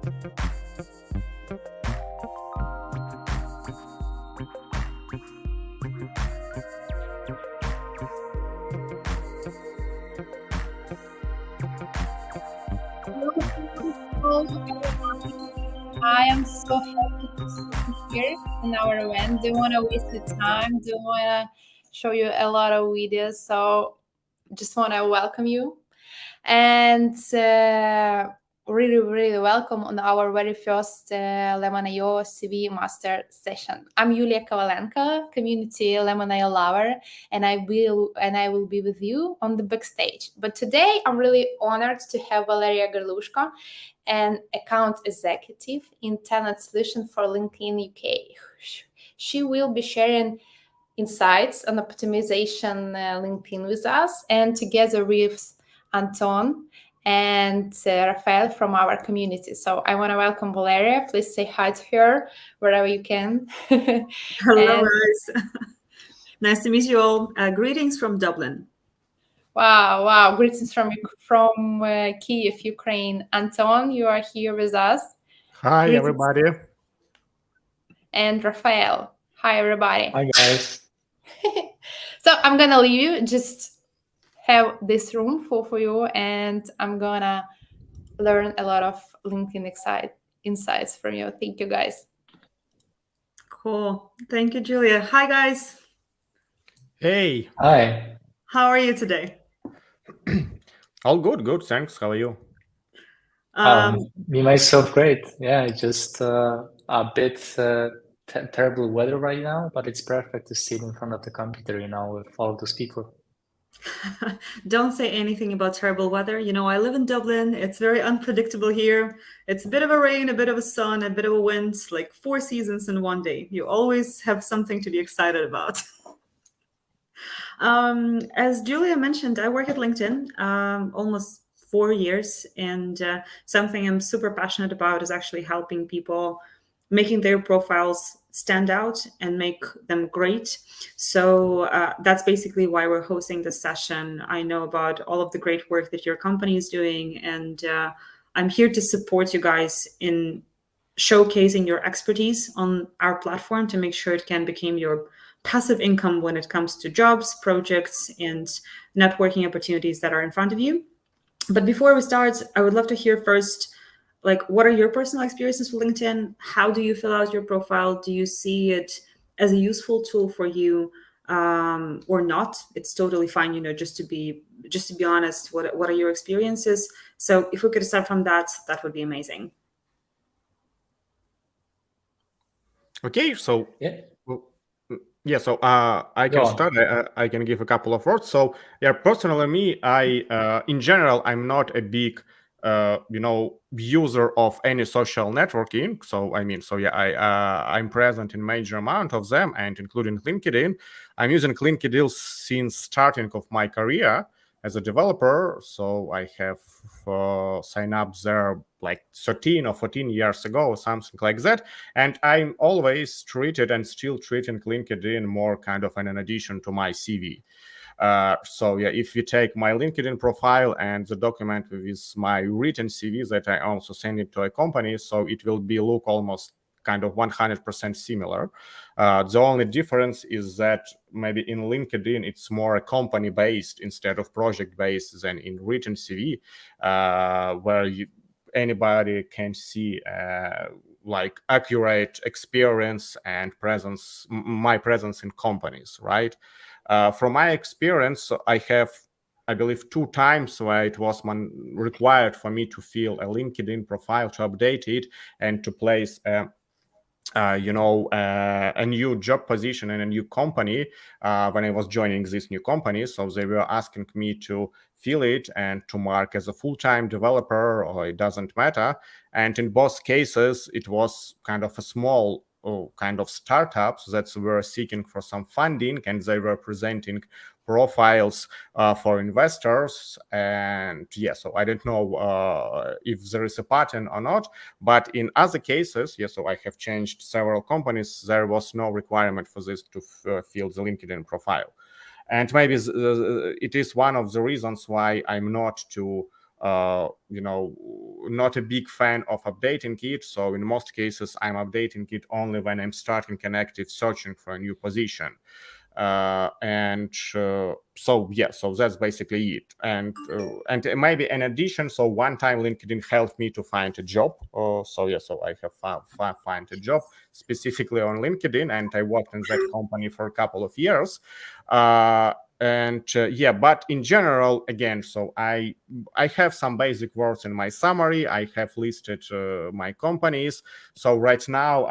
I am so happy to see you here in our event. Don't want to waste the time. Don't want to show you a lot of videos. So just want to welcome you and really welcome on our very first Lemon.io CV Master session. I'm Yulia Kovalenko, community Lemon.io lover, and I will be with you on the backstage. But today I'm really honored to have Valeria Gerlushko, an account executive in talent solution for LinkedIn UK. She will be sharing insights on optimization LinkedIn with us, and together with Anton and Raphael from our community. So I want to welcome Valeria. Please say hi to her wherever you can. Hello, guys. Nice to meet you all. Greetings from Dublin. Wow. Greetings from Kyiv, Ukraine. Anton, you are here with us. Hi, greetings, everybody. And Raphael. Hi, everybody. Hi, guys. So I'm going to leave you, just have this room for you, and I'm going to learn a lot of LinkedIn insights from you. Thank you, guys. Cool. Thank you, Julia. Hi, guys. Hey. Hi. How are you today? All good. Thanks. How are you? Me, myself, great. Yeah, just a bit terrible weather right now, but it's perfect to sit in front of the computer, with all those people. Don't say anything about terrible weather. I live in Dublin. It's very unpredictable here. It's a bit of a rain, a bit of a sun, a bit of a wind, like 4 seasons in one day. You always have something to be excited about. As Julia mentioned, I work at LinkedIn almost 4 years, and something I'm super passionate about is actually helping people making their profiles stand out and make them great. So that's basically why we're hosting this session. I know about all of the great work that your company is doing, and I'm here to support you guys in showcasing your expertise on our platform to make sure it can become your passive income when it comes to jobs, projects, and networking opportunities that are in front of you. But before we start, I would love to hear first, what are your personal experiences with LinkedIn? How do you fill out your profile? Do you see it as a useful tool for you or not? It's totally fine, just to be honest. What are your experiences? So if we could start from that would be amazing. Okay, so so I can start. I can give a couple of words. So personally, me, I in general, I'm not a big user of any social networking. So I'm present in major amount of them, and including LinkedIn. I'm using LinkedIn since starting of my career as a developer. So I have signed up there like 13 or 14 years ago, or something like that. And I'm always treated and still treating LinkedIn more kind of an addition to my CV. If you take my LinkedIn profile and the document with my written CV that I also send it to a company, so it will be look almost kind of 100% similar. The only difference is that maybe in LinkedIn, it's more a company-based instead of project-based than in written CV, where anybody can see accurate experience and presence, my presence in companies, right? From my experience, I believe 2 times where it was required for me to fill a LinkedIn profile, to update it, and to place a new job position in a new company when I was joining this new company. So they were asking me to fill it and to mark as a full-time developer, or it doesn't matter. And in both cases, it was kind of a small kind of startups that were seeking for some funding, and they were presenting profiles for investors. And so I don't know if there is a pattern or not, but in other cases, so I have changed several companies, there was no requirement for this to fill the LinkedIn profile. And maybe it is one of the reasons why I'm not too not a big fan of updating it. So in most cases, I'm updating it only when I'm starting an active searching for a new position. So that's basically it. And maybe in addition, so one time LinkedIn helped me to find a job. So I have find a job specifically on LinkedIn, and I worked in that company for a couple of years. But in general, again, so I have some basic words in my summary. I have listed my companies. So right now,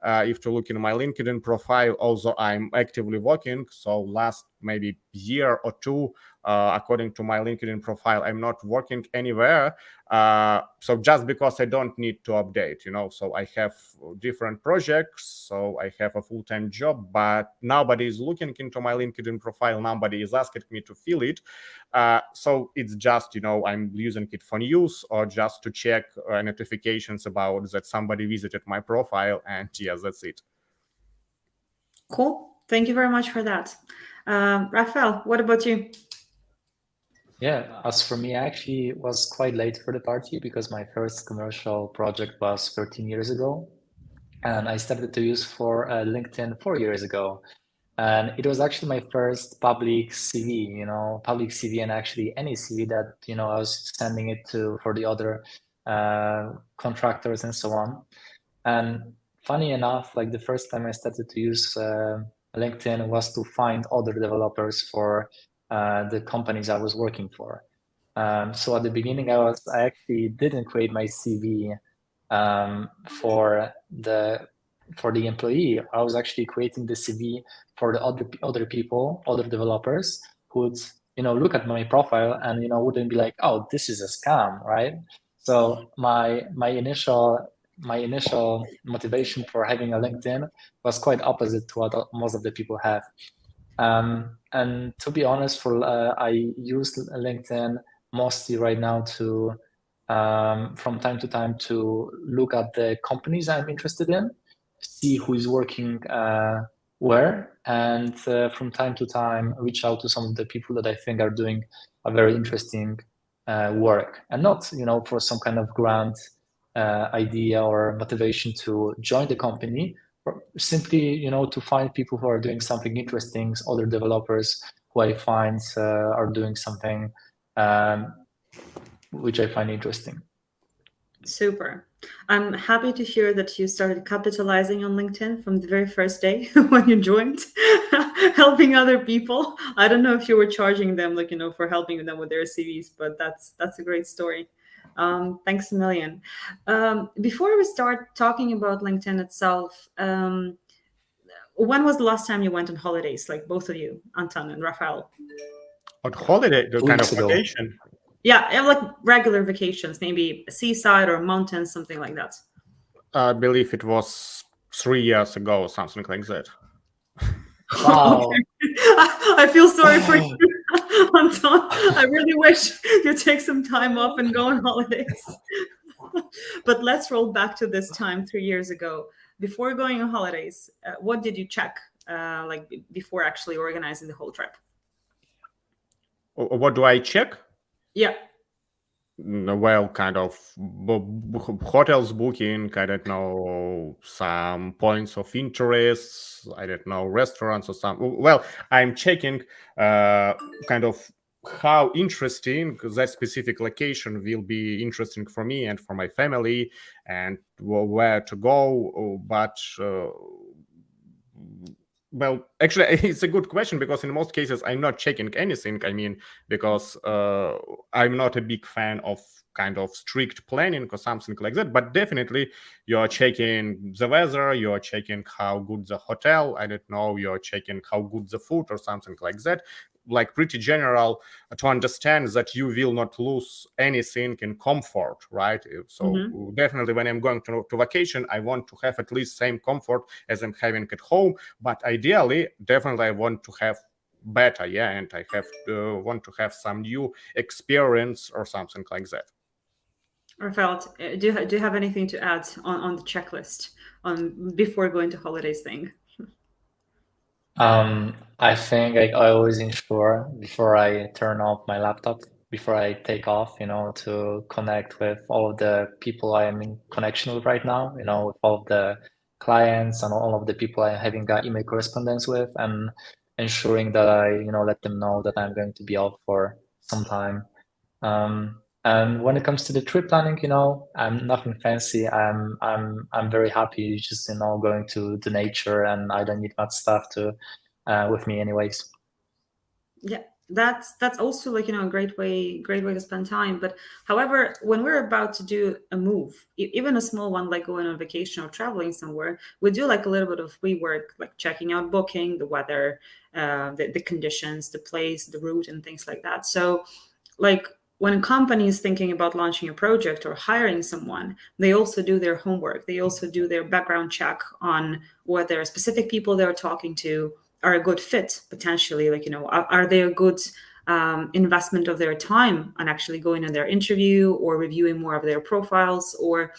if to look in my LinkedIn profile, also I'm actively working. So last maybe year or two, according to my LinkedIn profile, I'm not working anywhere. So just because I don't need to update, so I have different projects. So I have a full-time job, but nobody is looking into my LinkedIn profile. Nobody is asking me to fill it. So it's just, I'm using it for news or just to check notifications about that somebody visited my profile. And yes, that's it. Cool. Thank you very much for that. Raphael, what about you? Yeah, as for me, I actually was quite late for the party because my first commercial project was 13 years ago. And I started to use for LinkedIn 4 years ago. And it was actually my first public CV, public CV, and actually any CV that, I was sending it to for the other contractors and so on. And funny enough, like the first time I started to use LinkedIn was to find other developers for the companies I was working for. So at the beginning, I actually didn't create my CV for the employee. I was actually creating the CV for the other people, other developers who would look at my profile and wouldn't be like, oh, this is a scam, right? So my initial motivation for having a LinkedIn was quite opposite to what most of the people have. And to be honest, I use LinkedIn mostly right now to from time to time to look at the companies I'm interested in, see who is working where, and from time to time reach out to some of the people that I think are doing a very interesting work, and not for some kind of grand idea or motivation to join the company, or simply to find people who are doing something interesting, other developers who I find are doing something which I find interesting. Super. I'm happy to hear that you started capitalizing on LinkedIn from the very first day when you joined, helping other people. I don't know if you were charging them, for helping them with their CVs, but that's a great story. Thanks a million. Before we start talking about LinkedIn itself, when was the last time you went on holidays, like both of you, Anton and Raphael? On holiday, the 2 kind of weeks ago. vacation. Yeah, like regular vacations, maybe a seaside or mountains, something like that. I believe it was 3 years ago or something like that. Wow. I feel sorry for you, Anton. I really wish you take some time off and go on holidays. But let's roll back to this time 3 years ago. Before going on holidays, what did you check, before actually organizing the whole trip? What do I check? Yeah. Well, kind of hotels booking, I don't know, some points of interest, I don't know, restaurants or something. Well, I'm checking kind of how interesting that specific location will be interesting for me and for my family, and where to go. But well, actually, it's a good question, because in most cases, I'm not checking anything. I mean, because I'm not a big fan of kind of strict planning or something like that. But definitely, you're checking the weather, you're checking how good the hotel, I don't know, you're checking how good the food or something like that. Like pretty general, to understand that you will not lose anything in comfort, right? So definitely when I'm going to vacation, I want to have at least same comfort as I'm having at home. But ideally, definitely I want to have better, and I have want to have some new experience or something like that. Raphael, do you have anything to add on the checklist before going to holidays thing? I think I always ensure before I turn off my laptop before I take off, to connect with all of the people I am in connection with right now, with all of the clients and all of the people I'm having email correspondence with, and ensuring that I, let them know that I'm going to be out for some time. And when it comes to the trip planning, I'm nothing fancy. I'm very happy just, going to the nature, and I don't need much stuff with me anyways. Yeah, that's also like, a great way to spend time. But however, when we're about to do a move, even a small one like going on vacation or traveling somewhere, we do like a little bit of rework, like checking out booking, the weather, the conditions, the place, the route, and things like that. So like when a company is thinking about launching a project or hiring someone, they also do their homework. They also do their background check on whether specific people they're talking to are a good fit potentially. Like, are they a good investment of their time on actually going on their interview or reviewing more of their profiles, or,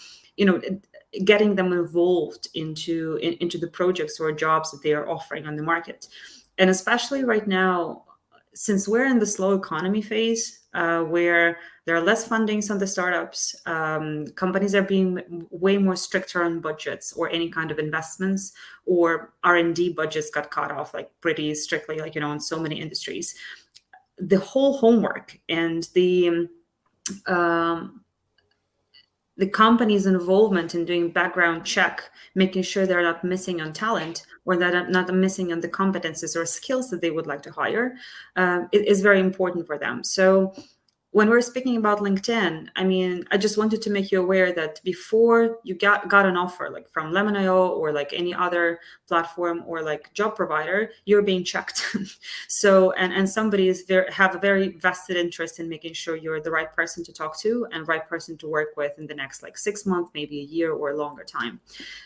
getting them involved into the projects or jobs that they are offering on the market. And especially right now, since we're in the slow economy phase, where there are less fundings on the startups, companies are being way more stricter on budgets or any kind of investments, or R&D budgets got cut off like pretty strictly, like, in so many industries. The whole homework and the company's involvement in doing background check, making sure they're not missing on talent or that are not missing on the competences or skills that they would like to hire, is very important for them. So when we're speaking about LinkedIn, I mean, I just wanted to make you aware that before you got an offer, like from Lemon.io or like any other platform or like job provider, you're being checked. So, and somebody have a very vested interest in making sure you're the right person to talk to and right person to work with in the next like 6 months, maybe a year or a longer time.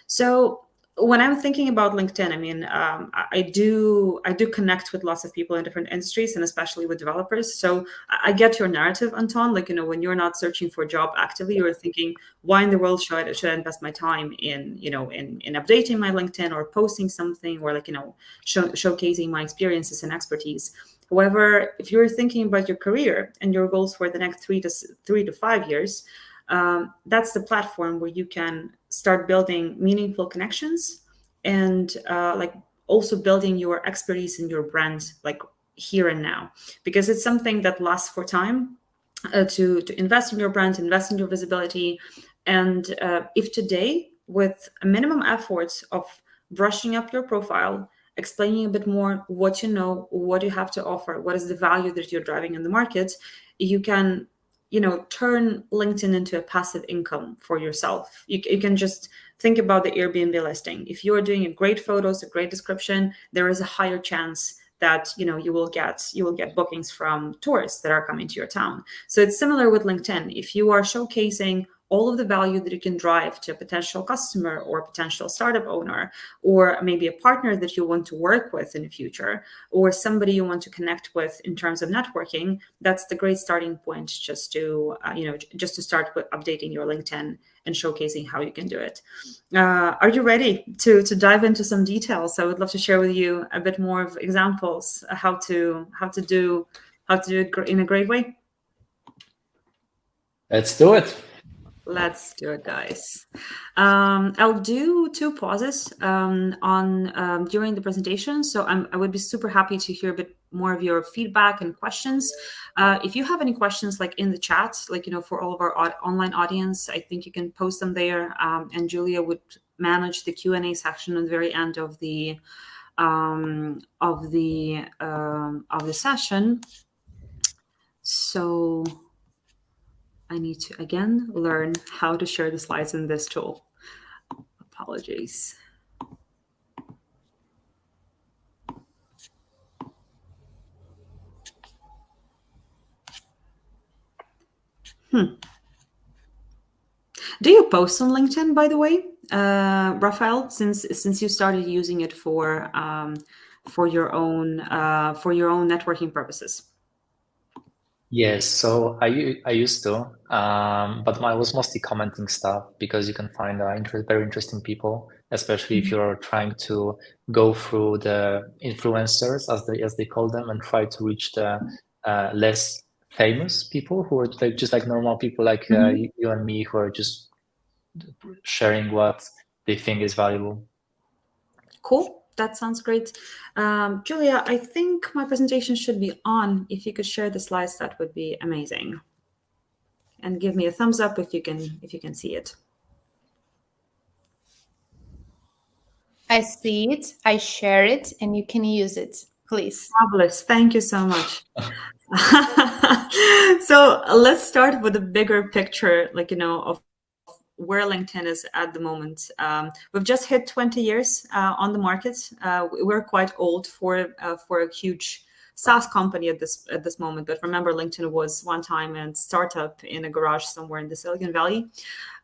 So when I'm thinking about LinkedIn, I mean, I do connect with lots of people in different industries, and especially with developers. So I get your narrative, Anton. Like, when you're not searching for a job actively, you're thinking, why in the world should I invest my time in updating my LinkedIn or posting something, or like, showcasing my experiences and expertise. However, if you're thinking about your career and your goals for the next 3 to 5 years, that's the platform where you can start building meaningful connections and like also building your expertise in your brand, like here and now, because it's something that lasts for time, to invest in your brand, invest in your visibility. And if today, with a minimum effort of brushing up your profile, explaining a bit more what you know, what you have to offer, what is the value that you're driving in the market, you can turn LinkedIn into a passive income for yourself. You can just think about the Airbnb listing. If you're doing a great photos, a great description, there is a higher chance that you will get bookings from tourists that are coming to your town. So it's similar with LinkedIn. If you are showcasing all of the value that you can drive to a potential customer or potential startup owner, or maybe a partner that you want to work with in the future, or somebody you want to connect with in terms of networking, that's the great starting point just to start with updating your LinkedIn and showcasing how you can do it. Are you ready to dive into some details? I would love to share with you a bit more of examples how to do it in a great way. Let's do it. Let's do it, guys. I'll do 2 pauses during the presentation. So I would be super happy to hear a bit more of your feedback and questions. If you have any questions, like in the chat, like, for all of our online audience, I think you can post them there. And Julia would manage the Q&A section at the very end of the session. So I need to, again, learn how to share the slides in this tool. Apologies. Do you post on LinkedIn, by the way, Raphael, since you started using it for your own networking purposes? Yes, so I used to, but I was mostly commenting stuff, because you can find very interesting people, especially if you're trying to go through the influencers, as they call them, and try to reach the less famous people who are like just like normal people like Mhm. you and me, who are just sharing what they think is valuable. Cool. That sounds great. Julia, I think my presentation should be on. If you could share the slides, that would be amazing. And give me a thumbs up if you can see it. I see it, I share it, and you can use it, please. Fabulous. Thank you so much. So let's start with a bigger picture, like, of where LinkedIn is at the moment. We've just hit 20 years on the market. We're quite old for a huge SaaS company at this moment. But remember, LinkedIn was one time a startup in a garage somewhere in the Silicon Valley.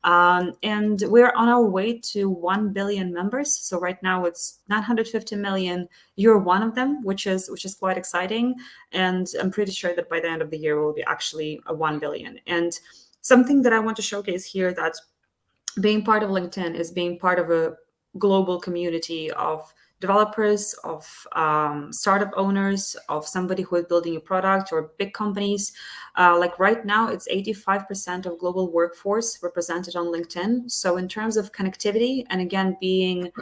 And we're on our way to 1 billion members. So right now it's 950 million. You're one of them, which is quite exciting. And I'm pretty sure that by the end of the year, we'll be actually a 1 billion. And something that I want to showcase here, that being part of LinkedIn is being part of a global community of developers, of startup owners, of somebody who is building a product, or big companies. Like right now, it's 85% of global workforce represented on LinkedIn. So in terms of connectivity, and again, being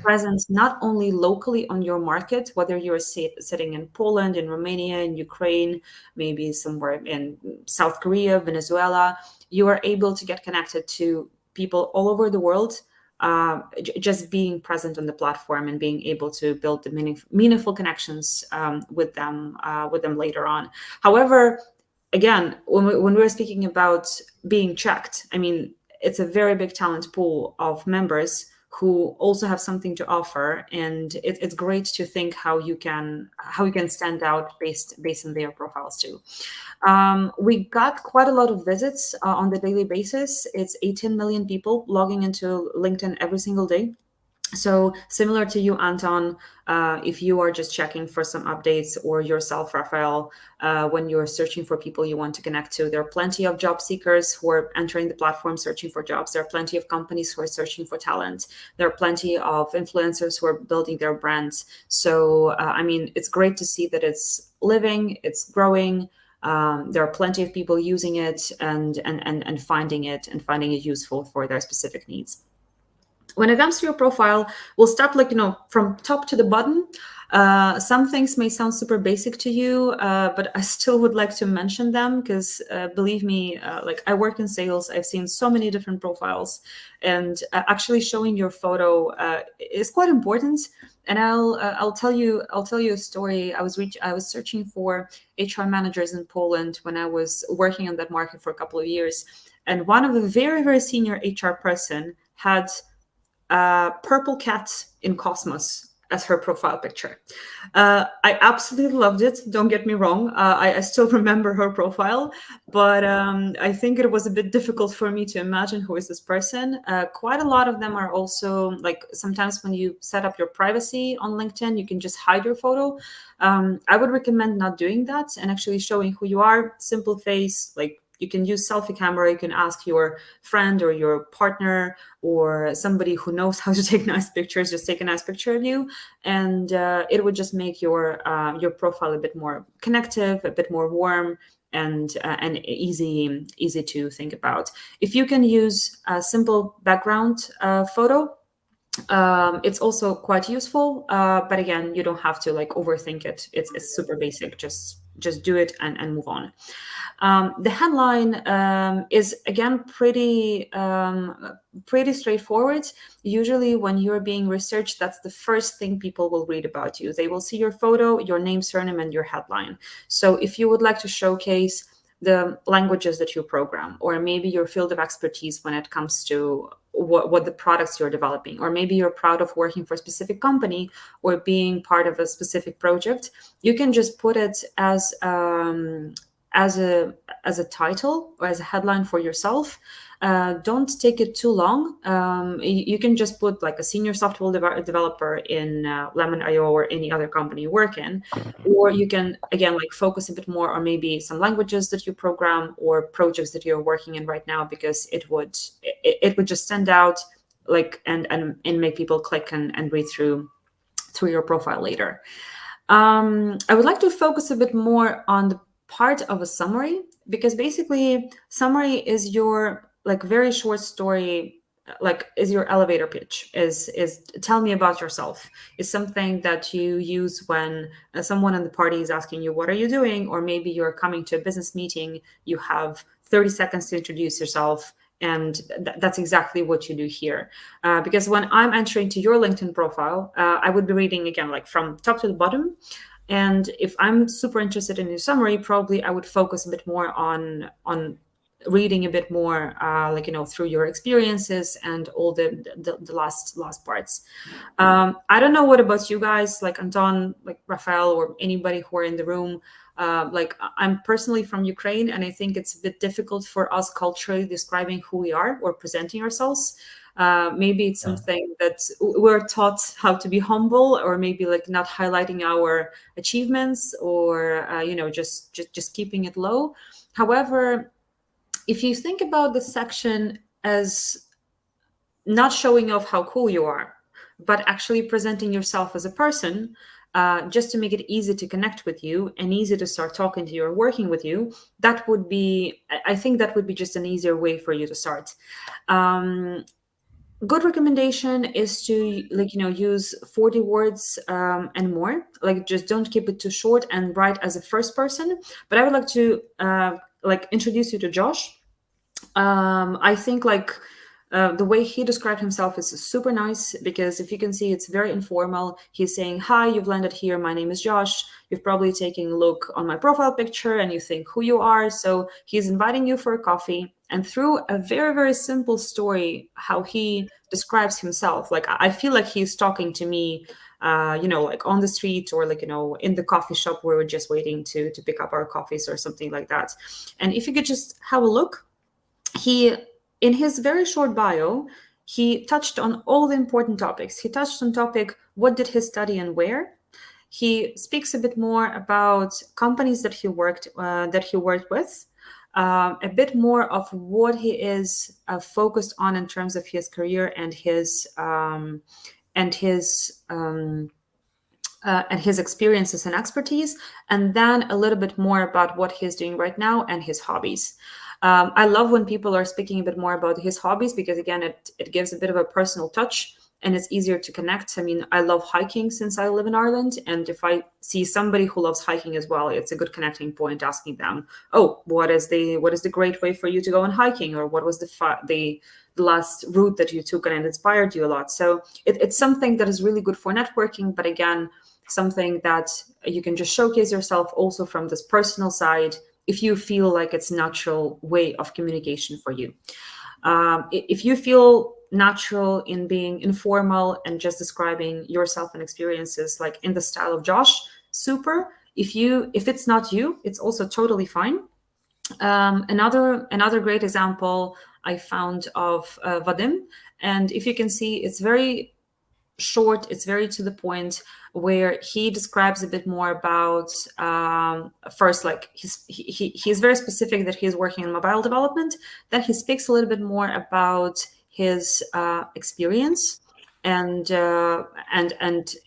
present not only locally on your market, whether you're sitting in Poland, in Romania, in Ukraine, maybe somewhere in South Korea, Venezuela, you are able to get connected to people all over the world, just being present on the platform and being able to build the meaningful connections with them later on. However, again, when we're speaking about being checked, I mean, it's a very big talent pool of members who also have something to offer, and it's great to think how you can stand out based on their profiles too. We got quite a lot of visits on the daily basis. It's 18 million people logging into LinkedIn every single day. So similar to you, Anton, if you are just checking for some updates, or yourself, Raphael, when you're searching for people you want to connect to, there are plenty of job seekers who are entering the platform searching for jobs. There are plenty of companies who are searching for talent. There are plenty of influencers who are building their brands. So, I mean, it's great to see that it's living, it's growing. There are plenty of people using it and finding it useful for their specific needs. When it comes to your profile, we'll start from top to the bottom. Some things may sound super basic to you, but I still would like to mention them because believe me, like I work in sales, I've seen so many different profiles, and actually showing your photo is quite important. And I'll tell you a story. I was searching for HR managers in Poland when I was working on that market for a couple of years, and one of the very, very senior HR person had purple cat in Cosmos as her profile picture. I absolutely loved it. Don't get me wrong. I still remember her profile, but I think it was a bit difficult for me to imagine who is this person. Quite a lot of them are also like, sometimes when you set up your privacy on LinkedIn, you can just hide your photo. I would recommend not doing that and actually showing who you are. Simple face, like you can use selfie camera. You can ask your friend or your partner or somebody who knows how to take nice pictures, just take a nice picture of you, and it would just make your profile a bit more connective, a bit more warm, and easy to think about. If you can use a simple background photo, it's also quite useful, but again, you don't have to like overthink it. It's super basic. Just do it and move on. The headline is again pretty straightforward. Usually when you're being researched, that's the first thing people will read about you. They will see your photo, your name, surname, and your headline. So if you would like to showcase the languages that you program, or maybe your field of expertise when it comes to what the products you're developing, or maybe you're proud of working for a specific company or being part of a specific project, you can just put it as a title or as a headline for yourself. Don't take it too long. You can just put like a senior software developer in Lemon.io or any other company you work in, or you can again like focus a bit more on maybe some languages that you program or projects that you're working in right now, because it would just stand out, like and make people click and read through your profile later. I would like to focus a bit more on the part of a summary, because basically summary is your like very short story, like is your elevator pitch, is tell me about yourself, is something that you use when someone in the party is asking you what are you doing, or maybe you're coming to a business meeting, you have 30 seconds to introduce yourself, and that's exactly what you do here. Because when I'm entering to your LinkedIn profile, I would be reading again like from top to the bottom. And if I'm super interested in your summary, probably I would focus a bit more on reading a bit more, like, you know, through your experiences and all the last parts. I don't know what about you guys, like Anton, like Raphael, or anybody who are in the room. Like I'm personally from Ukraine, and I think it's a bit difficult for us culturally describing who we are or presenting ourselves. Maybe it's something that we're taught how to be humble, or maybe like not highlighting our achievements, or you know, just keeping it low. However, if you think about the section as not showing off how cool you are, but actually presenting yourself as a person, just to make it easy to connect with you and easy to start talking to you or working with you, that would be, I think that would be just an easier way for you to start. Good recommendation is to, like, you know, use 40 words and more. Like, just don't keep it too short and write as a first person. But I would like to like introduce you to Josh. I think like the way he described himself is super nice, because if you can see, it's very informal. He's saying, hi, you've landed here. My name is Josh. You've probably taken a look on my profile picture and you think who you are. So he's inviting you for a coffee. And through a very, very simple story, how he describes himself, like I feel like he's talking to me, you know, like on the street, or like, you know, in the coffee shop where we're just waiting to pick up our coffees or something like that. And if you could just have a look, he, in his very short bio, he touched on all the important topics. He touched on topic, what did he study and where. He speaks a bit more about companies that he worked with, a bit more of what he is focused on in terms of his career and his experiences and expertise, and then a little bit more about what he's doing right now and his hobbies. I love when people are speaking a bit more about his hobbies, because again, it gives a bit of a personal touch and it's easier to connect. I mean, I love hiking since I live in Ireland, and if I see somebody who loves hiking as well, it's a good connecting point, asking them, oh, what is the great way for you to go on hiking, or what was the last route that you took and it inspired you a lot. So it's something that is really good for networking, but again, something that you can just showcase yourself also from this personal side, if you feel like it's a natural way of communication for you. If you feel natural in being informal and just describing yourself and experiences like in the style of Josh, super. If it's not you, it's also totally fine. Another great example I found of Vadim, and if you can see, it's very short, it's very to the point, where he describes a bit more about first, like he's very specific that he's working in mobile development. Then he speaks a little bit more about his experience and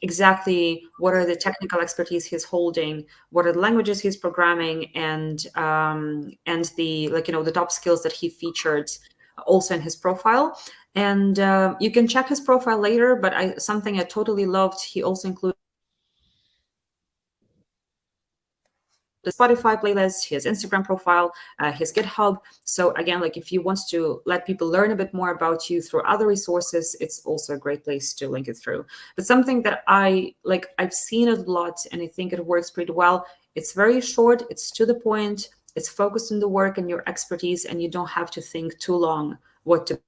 exactly what are the technical expertise he's holding, what are the languages he's programming, and the, like, you know, the top skills that he featured also in his profile. And you can check his profile later, but something I totally loved, he also included the Spotify playlist, his Instagram profile, his GitHub. So again, like if you want to let people learn a bit more about you through other resources, it's also a great place to link it through. But something that I've seen it a lot, and I think it works pretty well. It's very short, it's to the point, it's focused on the work and your expertise, and you don't have to think too long what to.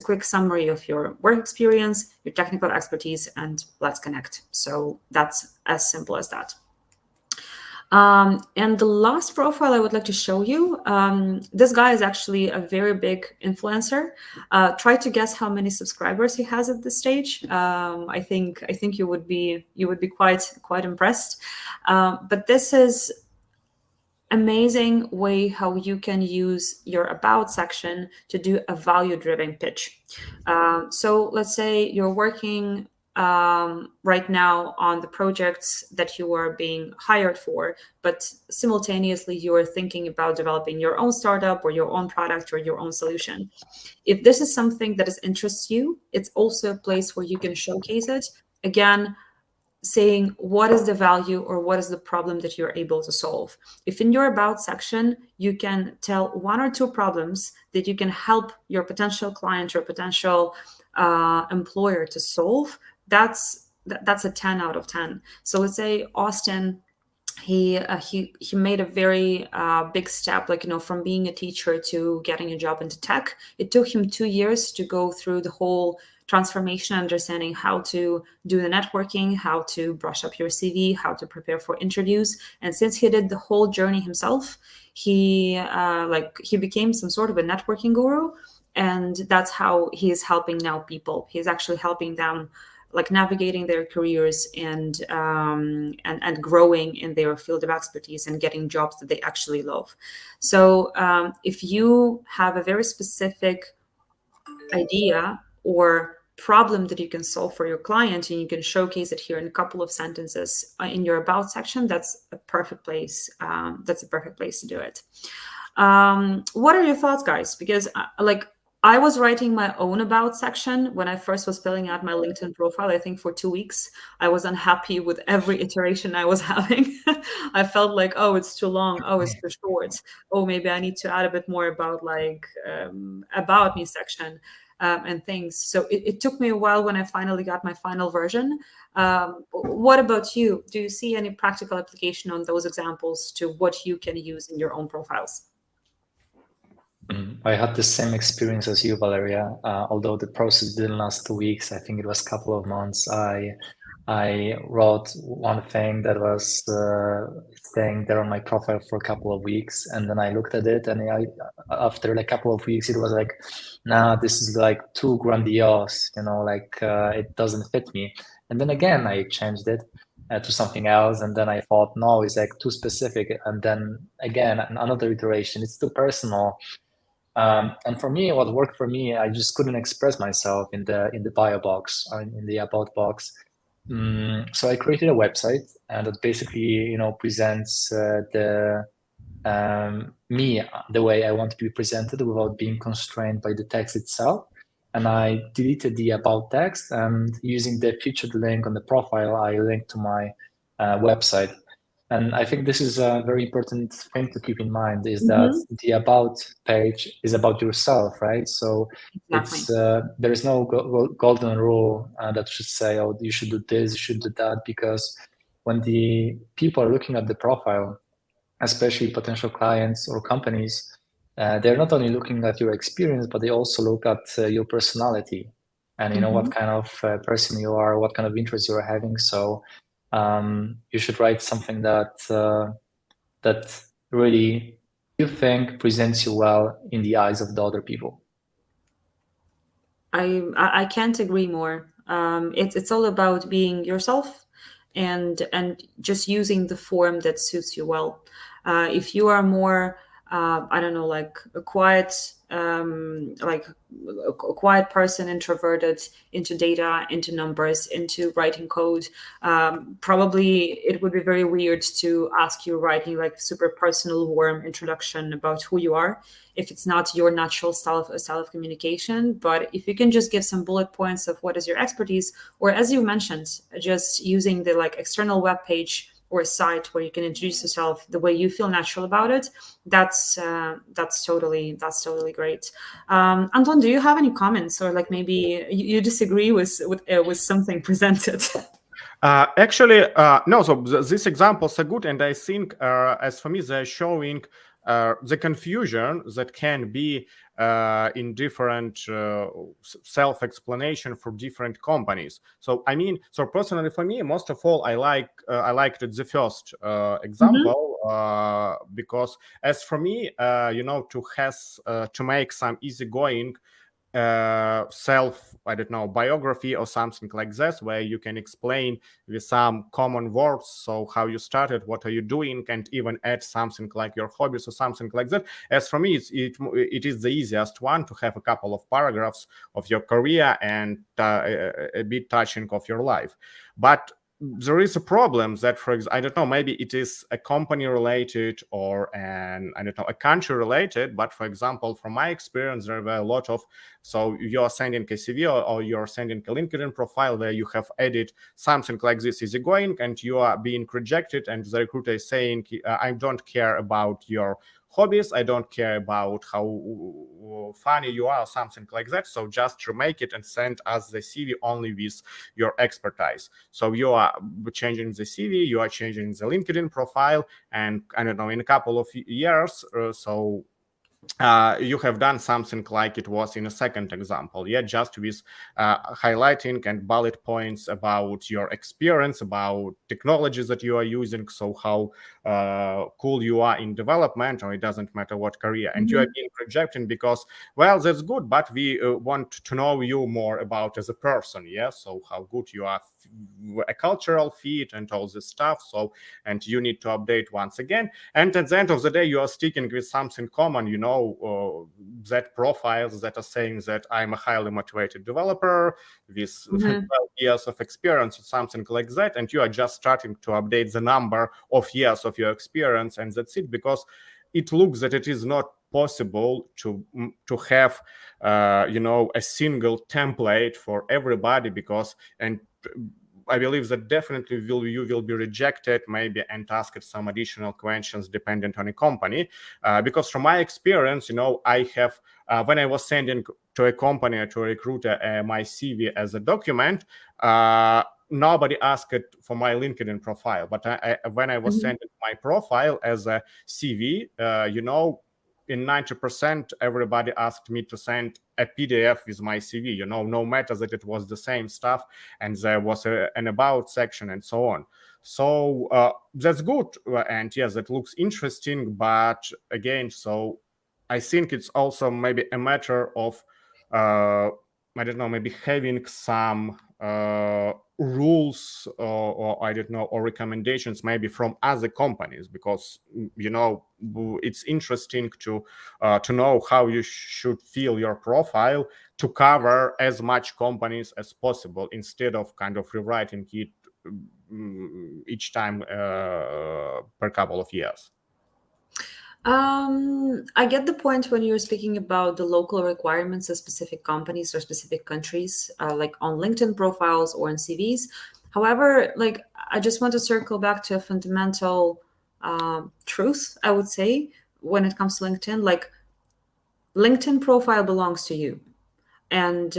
Quick summary of your work experience, your technical expertise, and let's connect. So that's as simple as that. And the last profile I would like to show you, this guy is actually a very big influencer. Try to guess how many subscribers he has at this stage. I think you would be quite impressed. But this is amazing way how you can use your about section to do a value-driven pitch. So let's say you're working right now on the projects that you are being hired for, but simultaneously you are thinking about developing your own startup or your own product or your own solution. If this is something that interests you, it's also a place where you can showcase it. Again, saying what is the value or what is the problem that you're able to solve. If in your about section, you can tell one or two problems that you can help your potential client or potential employer to solve, that's a 10 out of 10. So let's say Austin, he made a very big step, like, from being a teacher to getting a job into tech. It took him 2 years to go through the whole transformation, understanding how to do the networking, how to brush up your CV, how to prepare for interviews. And since he did the whole journey himself, he became some sort of a networking guru. And that's how he is helping now people. He's actually helping them, like, navigating their careers and growing in their field of expertise and getting jobs that they actually love. So if you have a very specific idea or problem that you can solve for your client and you can showcase it here in a couple of sentences in your about section, that's a perfect place. That's a perfect place to do it. What are your thoughts, guys? Because I was writing my own about section when I first was filling out my LinkedIn profile. I think for 2 weeks, I was unhappy with every iteration I was having. I felt like, oh, it's too long. Oh, it's too short. Oh, maybe I need to add a bit more about about me section and things. So it took me a while when I finally got my final version. What about you? Do you see any practical application on those examples to what you can use in your own profiles? I had the same experience as you, Valeria. Although the process didn't last 2 weeks, I think it was a couple of months. I wrote one thing that was staying there on my profile for a couple of weeks, and then I looked at it, and after a couple of weeks, it was like, nah, this is like too grandiose, it doesn't fit me. And then again, I changed it to something else, and then I thought, no, it's like too specific. And then again, another iteration, it's too personal. And for me, what worked for me, I just couldn't express myself in the bio box or in the about box. So I created a website, and that basically, presents me the way I want to be presented without being constrained by the text itself. And I deleted the about text, and using the featured link on the profile, I linked to my website. And I think this is a very important thing to keep in mind, is that the about page is about yourself, right? So Exactly. there is no golden rule that should say, oh, you should do this, you should do that, because when the people are looking at the profile, especially potential clients or companies, they're not only looking at your experience, but they also look at your personality and what kind of person you are, what kind of interests you are having. So you should write something that really you think presents you well in the eyes of the other people. I can't agree more. It's all about being yourself and just using the form that suits you well. If you are more I don't know, like a quiet person, introverted, into data, into numbers, into writing code, probably it would be very weird to ask you writing like super personal, warm introduction about who you are if it's not your natural style of communication. But if you can just give some bullet points of what is your expertise, or as you mentioned, just using the external web page or a site where you can introduce yourself the way you feel natural about it, that's totally great. Anton, do you have any comments, or maybe you disagree with something presented? Actually, no. So these examples are good, and I think, as for me, they're showing the confusion that can be in different self-explanation for different companies. So so personally for me, most of all, I liked the first example because as for me, to make some easygoing self, I don't know, biography or something like this, where you can explain with some common words, so how you started, what are you doing, and even add something like your hobbies or something like that. As for me, it is the easiest one to have a couple of paragraphs of your career and a bit touching of your life. But there is a problem that, for example, I don't know, maybe it is a company related or I don't know, a country related. But for example, from my experience, there were a lot of, so you're sending a CV or you're sending a LinkedIn profile where you have added something like this easygoing, and you are being rejected, and the recruiter is saying, I don't care about your hobbies, I don't care about how funny you are, or something like that, so just remake it and send us the CV only with your expertise. So you are changing the CV, you are changing the LinkedIn profile, and I don't know, in a couple of years, you have done something like it was in a second example, just with highlighting and bullet points about your experience, about technologies that you are using, so how cool you are in development, or it doesn't matter what career, and you are being rejected because, well, that's good, but we want to know you more about as a person, so how good you are, a cultural fit and all this stuff, so, and you need to update once again, and at the end of the day, you are sticking with something common, that profiles that are saying that I'm a highly motivated developer with 12 years of experience or something like that, and you are just starting to update the number of years of your experience, and that's it, because it looks that it is not possible to have a single template for everybody, because I believe that definitely you will be rejected, maybe, and asked some additional questions dependent on a company. Because from my experience, I have, when I was sending to a company or to a recruiter my CV as a document, nobody asked for my LinkedIn profile. But when I was sending my profile as a CV, in 90%, everybody asked me to send a PDF with my CV, no matter that it was the same stuff and there was an about section and so on. So that's good. And yes, it looks interesting. But again, so I think it's also maybe a matter of, I don't know, maybe having some rules or I don't know, or recommendations maybe from other companies, because it's interesting to know how you should fill your profile to cover as much companies as possible, instead of kind of rewriting it each time per couple of years. I get the point when you're speaking about the local requirements of specific companies or specific countries, like on LinkedIn profiles or in CVs. However, I just want to circle back to a fundamental truth, I would say, when it comes to LinkedIn. Like, LinkedIn profile belongs to you, and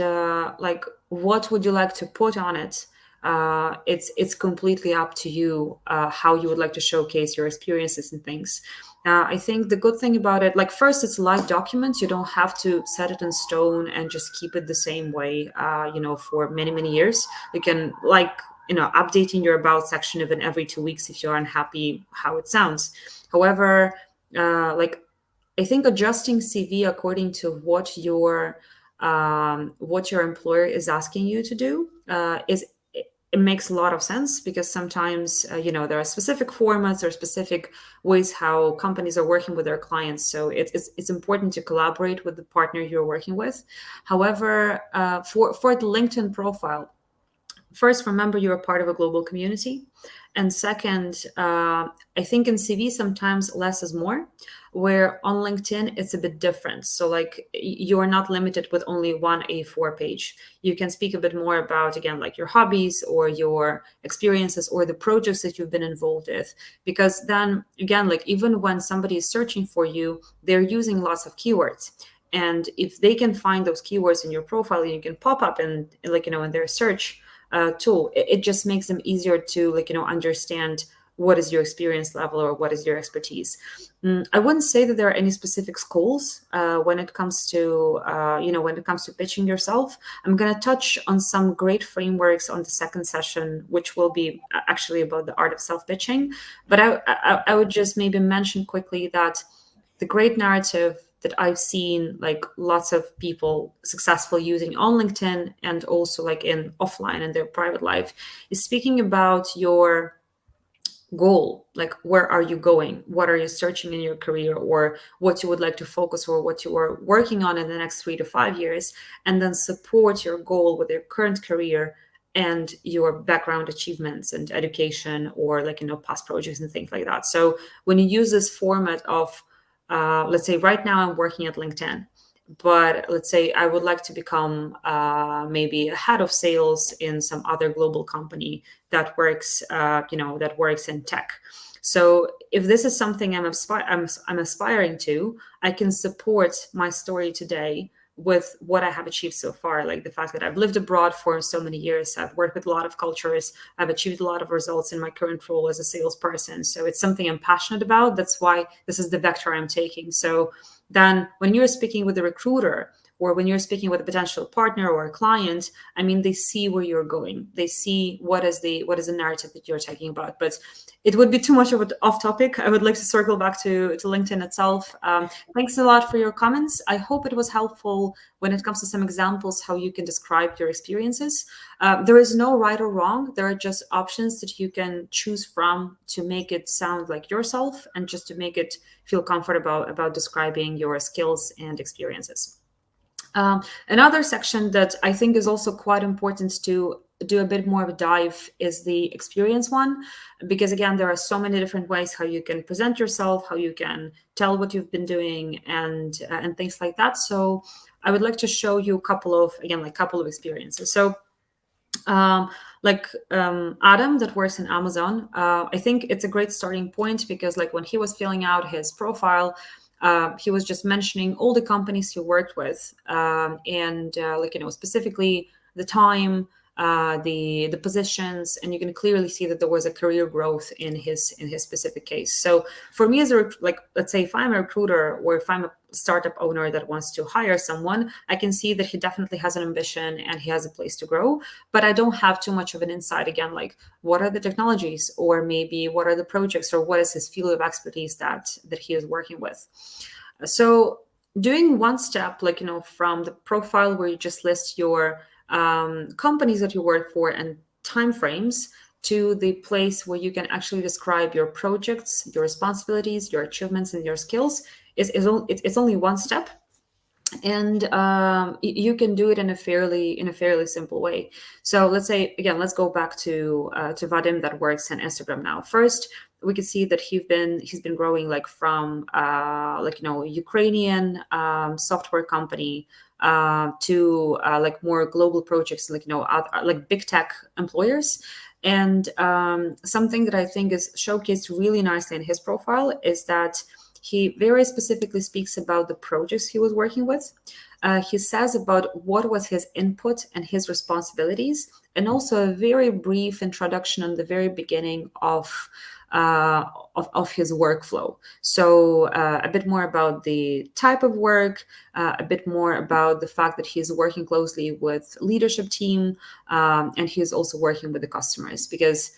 what would you like to put on it? It's completely up to you how you would like to showcase your experiences and things. I think the good thing about it, first, it's a live document. You don't have to set it in stone and just keep it the same way, for many, many years. You can, updating your about section even every 2 weeks if you're unhappy how it sounds. However, I think adjusting CV according to what your employer is asking you to do it makes a lot of sense, because sometimes there are specific formats or specific ways how companies are working with their clients. So it's important to collaborate with the partner you're working with. However, for the LinkedIn profile, first, remember you're a part of a global community. And second, I think in CV, sometimes less is more, where on LinkedIn, it's a bit different. So you're not limited with only one A4 page. You can speak a bit more about, again, your hobbies or your experiences or the projects that you've been involved with. Because then, again, even when somebody is searching for you, they're using lots of keywords. And if they can find those keywords in your profile, you can pop up in their search tool, it just makes them easier to understand what is your experience level or what is your expertise. I wouldn't say that there are any specific schools when it comes to pitching yourself. I'm going to touch on some great frameworks on the second session, which will be actually about the art of self-pitching. But I would just maybe mention quickly that the great narrative that I've seen like lots of people successful using on LinkedIn and also like in offline in their private life is speaking about your goal. Like, where are you going? What are you searching in your career, or what you would like to focus, or what you are working on in the next 3 to 5 years, and then support your goal with your current career and your background achievements and education, or like, past projects and things like that. So when you use this format of, let's say right now I'm working at LinkedIn, but let's say I would like to become maybe a head of sales in some other global company that works, that works in tech. So if this is something I'm aspiring to, I can support my story today with what I have achieved so far, like the fact that I've lived abroad for so many years, I've worked with a lot of cultures, I've achieved a lot of results in my current role as a salesperson. So it's something I'm passionate about. That's why this is the vector I'm taking. So then when you're speaking with a recruiter, or when you're speaking with a potential partner or a client, I mean, they see where you're going. They see what is the narrative that you're talking about. But it would be too much of an off topic. I would like to circle back to LinkedIn itself. Thanks a lot for your comments. I hope it was helpful when it comes to some examples, how you can describe your experiences. There is no right or wrong. There are just options that you can choose from to make it sound like yourself, and just to make it feel comfortable about describing your skills and experiences. Another section that I think is also quite important to do a bit more of a dive is the experience one, because again, there are so many different ways how you can present yourself, how you can tell what you've been doing, and things like that. So I would like to show you a couple of experiences. So Adam that works in Amazon, I think it's a great starting point, because like when he was filling out his profile, he was just mentioning all the companies he worked with, and specifically the time, the positions, and you can clearly see that there was a career growth in his specific case. So for me, as let's say if I'm a recruiter, or if I'm a startup owner that wants to hire someone, I can see that he definitely has an ambition and he has a place to grow, but I don't have too much of an insight, again, like what are the technologies, or maybe what are the projects, or what is his field of expertise that he is working with. So doing one step, from the profile where you just list your companies that you work for and timeframes, to the place where you can actually describe your projects, your responsibilities, your achievements, and your skills, it's only one step. And you can do it in a fairly simple way. So let's say, again, let's go back to Vadim that works in Instagram now. First, we can see that he's been growing from Ukrainian software company to more global projects, big tech employers. And something that I think is showcased really nicely in his profile is that he very specifically speaks about the projects he was working with. He says about what was his input and his responsibilities, and also a very brief introduction on the very beginning of his workflow. So a bit more about the type of work, a bit more about the fact that he's working closely with leadership team, and he's also working with the customers, because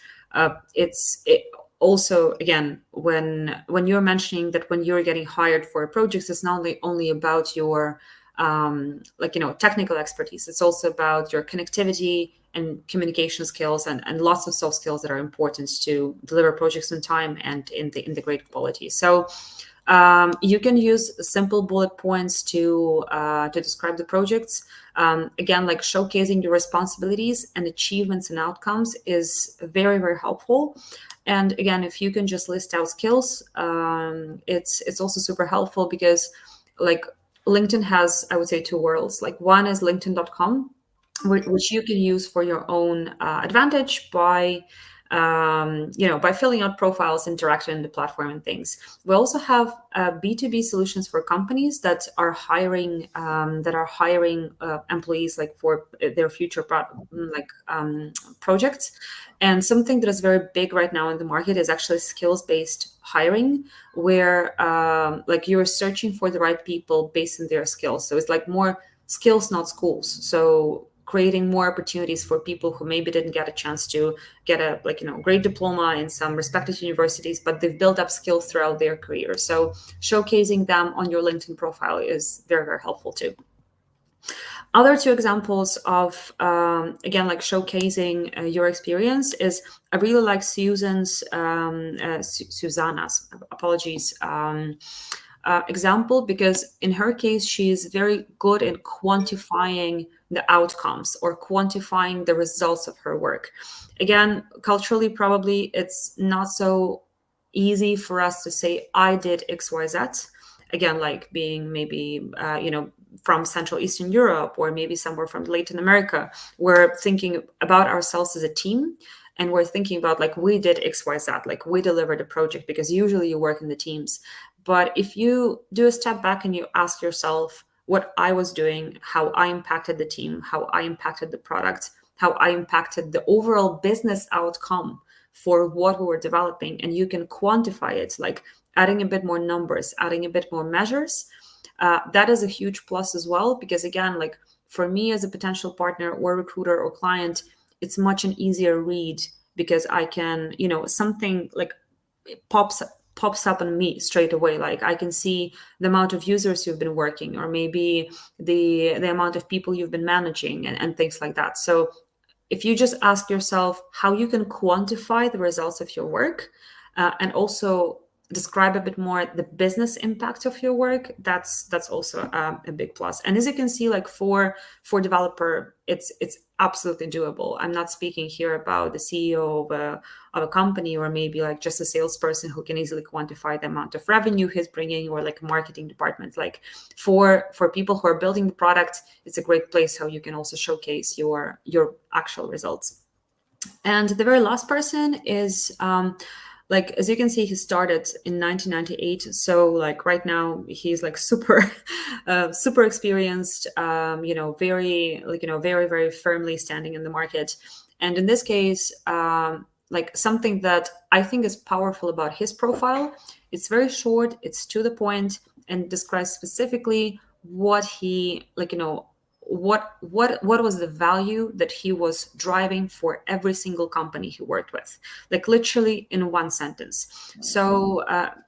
also, again, when you're mentioning that when you're getting hired for projects, it's not only about your technical expertise. It's also about your connectivity and communication skills, and lots of soft skills that are important to deliver projects on time and in the great quality. So you can use simple bullet points to describe the projects. Again, showcasing your responsibilities and achievements and outcomes is very, very helpful. And again, if you can just list out skills, it's also super helpful, because LinkedIn has, I would say, two worlds. One is linkedin.com, which you can use for your own advantage by filling out profiles, interacting in the platform and things. We also have B2B solutions for companies that are hiring employees for their future projects. And something that is very big right now in the market is actually skills-based hiring, where you're searching for the right people based on their skills. So it's more skills, not schools. So creating more opportunities for people who maybe didn't get a chance to get a great diploma in some respected universities, but they've built up skills throughout their career. So showcasing them on your LinkedIn profile is very, very helpful too. Other two examples of, again, like showcasing your experience is, I really like Susanna's, apologies, example, because in her case, she's very good in quantifying the outcomes or quantifying the results of her work. Again, culturally, probably it's not so easy for us to say, I did XYZ. Again, like being maybe, from Central Eastern Europe or maybe somewhere from Latin America, we're thinking about ourselves as a team. And we're thinking about like, we did XYZ, like we delivered a project, because usually you work in the teams. But if you do a step back and you ask yourself what I was doing, how I impacted the team, how I impacted the product, how I impacted the overall business outcome for what we were developing, and you can quantify it, like adding a bit more numbers, adding a bit more measures, that is a huge plus as well. Because again, like for me as a potential partner or recruiter or client, it's much an easier read, because I can, something like pops up on me straight away. Like I can see the amount of users you've been working, or maybe the amount of people you've been managing, and things like that. So if you just ask yourself how you can quantify the results of your work, and also describe a bit more the business impact of your work, that's also a big plus. And as you can see, like for developer, it's absolutely doable. I'm not speaking here about the CEO of a company, or maybe like just a salesperson who can easily quantify the amount of revenue he's bringing, or like a marketing department. Like for people who are building the product, it's a great place how you can also showcase your actual results. And the very last person is, like, as you can see, he started in 1998. So like right now he's like super, super experienced, very, very, very firmly standing in the market. And in this case, like something that I think is powerful about his profile, it's very short, it's to the point, and describes specifically what he, what was the value that he was driving for every single company he worked with, like literally in one sentence. So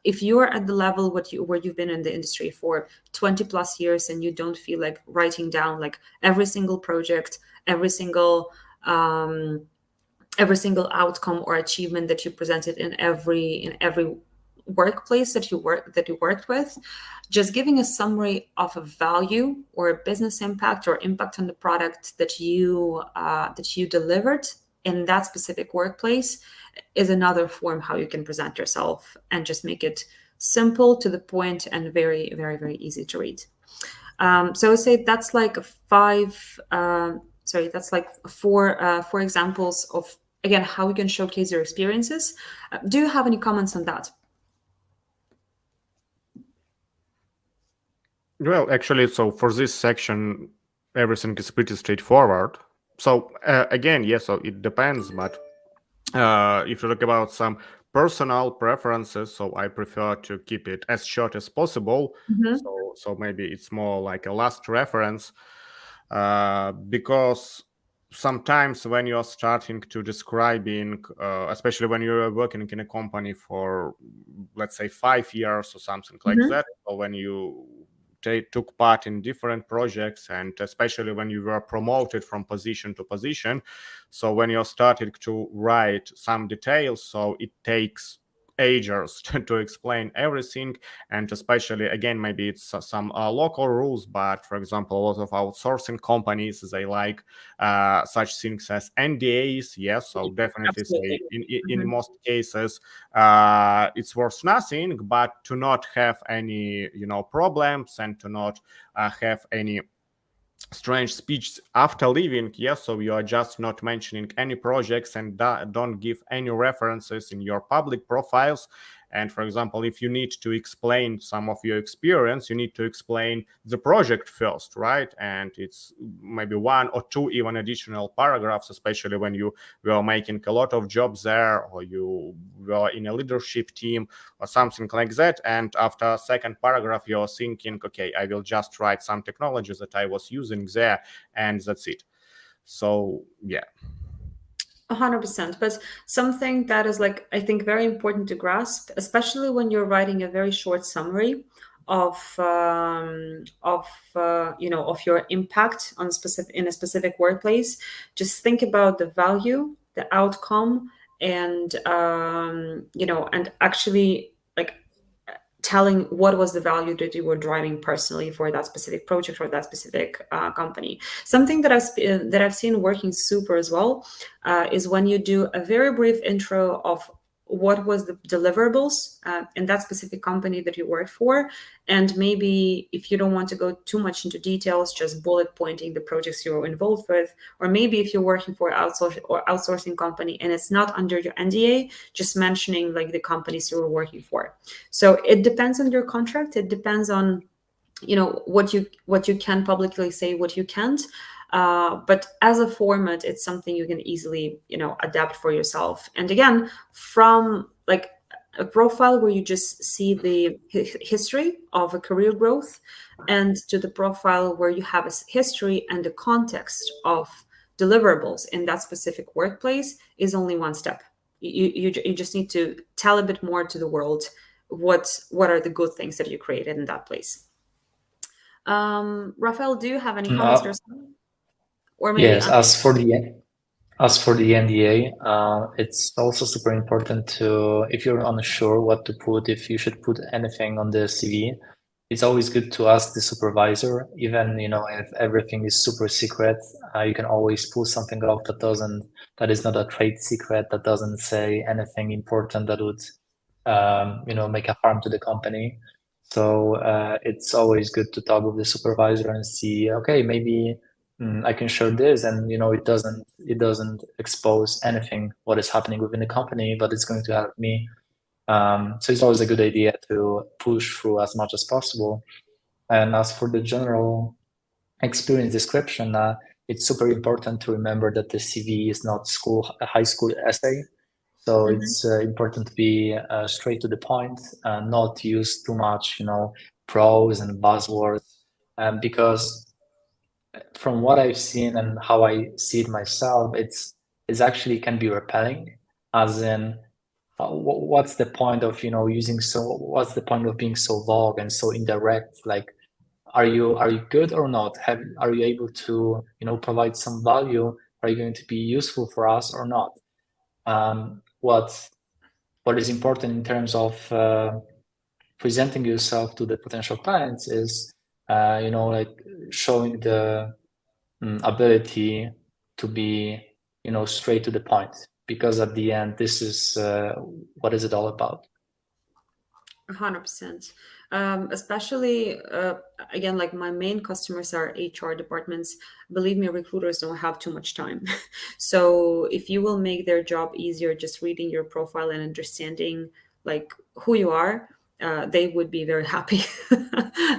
if you're at the level where you've been in the industry for 20 plus years, and you don't feel like writing down like every single project, every single outcome or achievement that you presented in every workplace that you worked with, just giving a summary of a value or a business impact or impact on the product that you delivered in that specific workplace is another form how you can present yourself, and just make it simple, to the point, and very, very, very easy to read. So I would say that's like four examples of, again, how you can showcase your experiences. Do you have any comments on that? Well, actually, so for this section, everything is pretty straightforward. So again, yes, so it depends, but if you talk about some personal preferences, so I prefer to keep it as short as possible. So maybe it's more like a last reference, because sometimes when you're starting to describing, especially when you're working in a company for, let's say, 5 years or something like that, or when you took part in different projects, and especially when you were promoted from position to position, so when you're starting to write some details, so it takes ages to explain everything. And especially, again, maybe it's some local rules, but for example, a lot of outsourcing companies, they like such things as NDAs. Yes, so definitely say in most cases it's worth nothing, but to not have any problems, and to not have any strange speech after leaving. Yes, so you are just not mentioning any projects, and don't give any references in your public profiles. And for example, if you need to explain some of your experience, you need to explain the project first, right? And it's maybe 1 or 2 even additional paragraphs, especially when you were making a lot of jobs there, or you were in a leadership team or something like that. And after a second paragraph, you're thinking, okay, I will just write some technologies that I was using there, and that's it. So yeah. 100%. But something that is like, I think, very important to grasp, especially when you're writing a very short summary of of your impact on in a specific workplace, just think about the value, the outcome, and and actually like telling what was the value that you were driving personally for that specific project or that specific company. Something that I've seen working super as well is when you do a very brief intro of what was the deliverables in that specific company that you worked for, and maybe if you don't want to go too much into details, just bullet pointing the projects you were involved with, or maybe if you're working for an outsourcing company and it's not under your NDA, just mentioning like the companies you were working for. So it depends on your contract. It depends on what you can publicly say, what you can't. But as a format, it's something you can easily adapt for yourself. And again, from like a profile where you just see the history of a career growth, and to the profile where you have a history and the context of deliverables in that specific workplace, is only one step. You just need to tell a bit more to the world what are the good things that you created in that place. Raphael, do you have any comments yourself? Or maybe yes, as for the NDA, it's also super important to, if you're unsure what to put, if you should put anything on the CV, it's always good to ask the supervisor. Even if everything is super secret, you can always pull something off that is not a trade secret, that doesn't say anything important that would make a harm to the company. So it's always good to talk with the supervisor and see, okay, maybe I can share this, and it doesn't expose anything what is happening within the company, but it's going to help me. So it's always a good idea to push through as much as possible. And as for the general experience description, it's super important to remember that the CV is not a high school essay. So it's important to be straight to the point, not use too much, prose and buzzwords, because from what I've seen and how I see it myself, it's actually can be repelling, as in, what's the point of what's the point of being so vague and so indirect? Like, are you good or not? Are you able to provide some value? Are you going to be useful for us or not? What is important in terms of presenting yourself to the potential clients is like showing the ability to be straight to the point, because at the end this is what is it all about. 100%. Especially again, like my main customers are HR departments. Believe me, recruiters don't have too much time. So if you will make their job easier just reading your profile and understanding like who you are, they would be very happy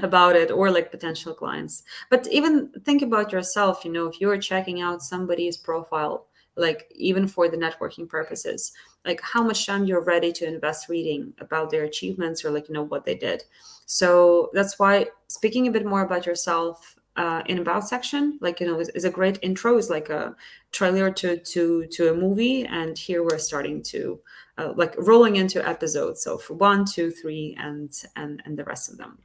about it, or like potential clients. But even think about yourself, if you're checking out somebody's profile, like even for the networking purposes, like how much time you're ready to invest reading about their achievements, or like what they did. So that's why speaking a bit more about yourself in about section, like is a great intro, is like a trailer to a movie. And here we're starting to like rolling into episodes, so for 1, 2, 3, and the rest of them.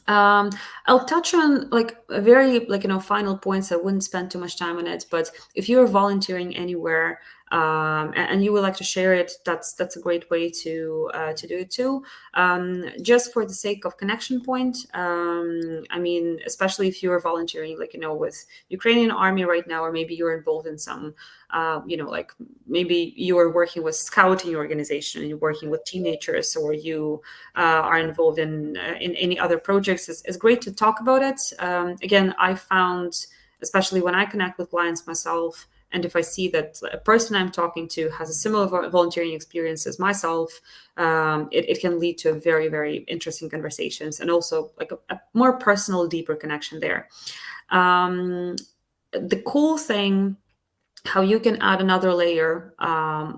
I'll touch on like a very final points. I wouldn't spend too much time on it, but if you're volunteering anywhere and you would like to share it, that's a great way to do it too. Just for the sake of connection point, I mean, especially if you're volunteering with Ukrainian army right now, or maybe you're involved in some like maybe you are working with scouting organization and you're working with teenagers, or you are involved in any other projects, it's great to talk about it. Again, I found, especially when I connect with clients myself, and if I see that a person I'm talking to has a similar volunteering experience as myself, it can lead to very, very interesting conversations, and also like a more personal, deeper connection there. The cool thing how you can add another layer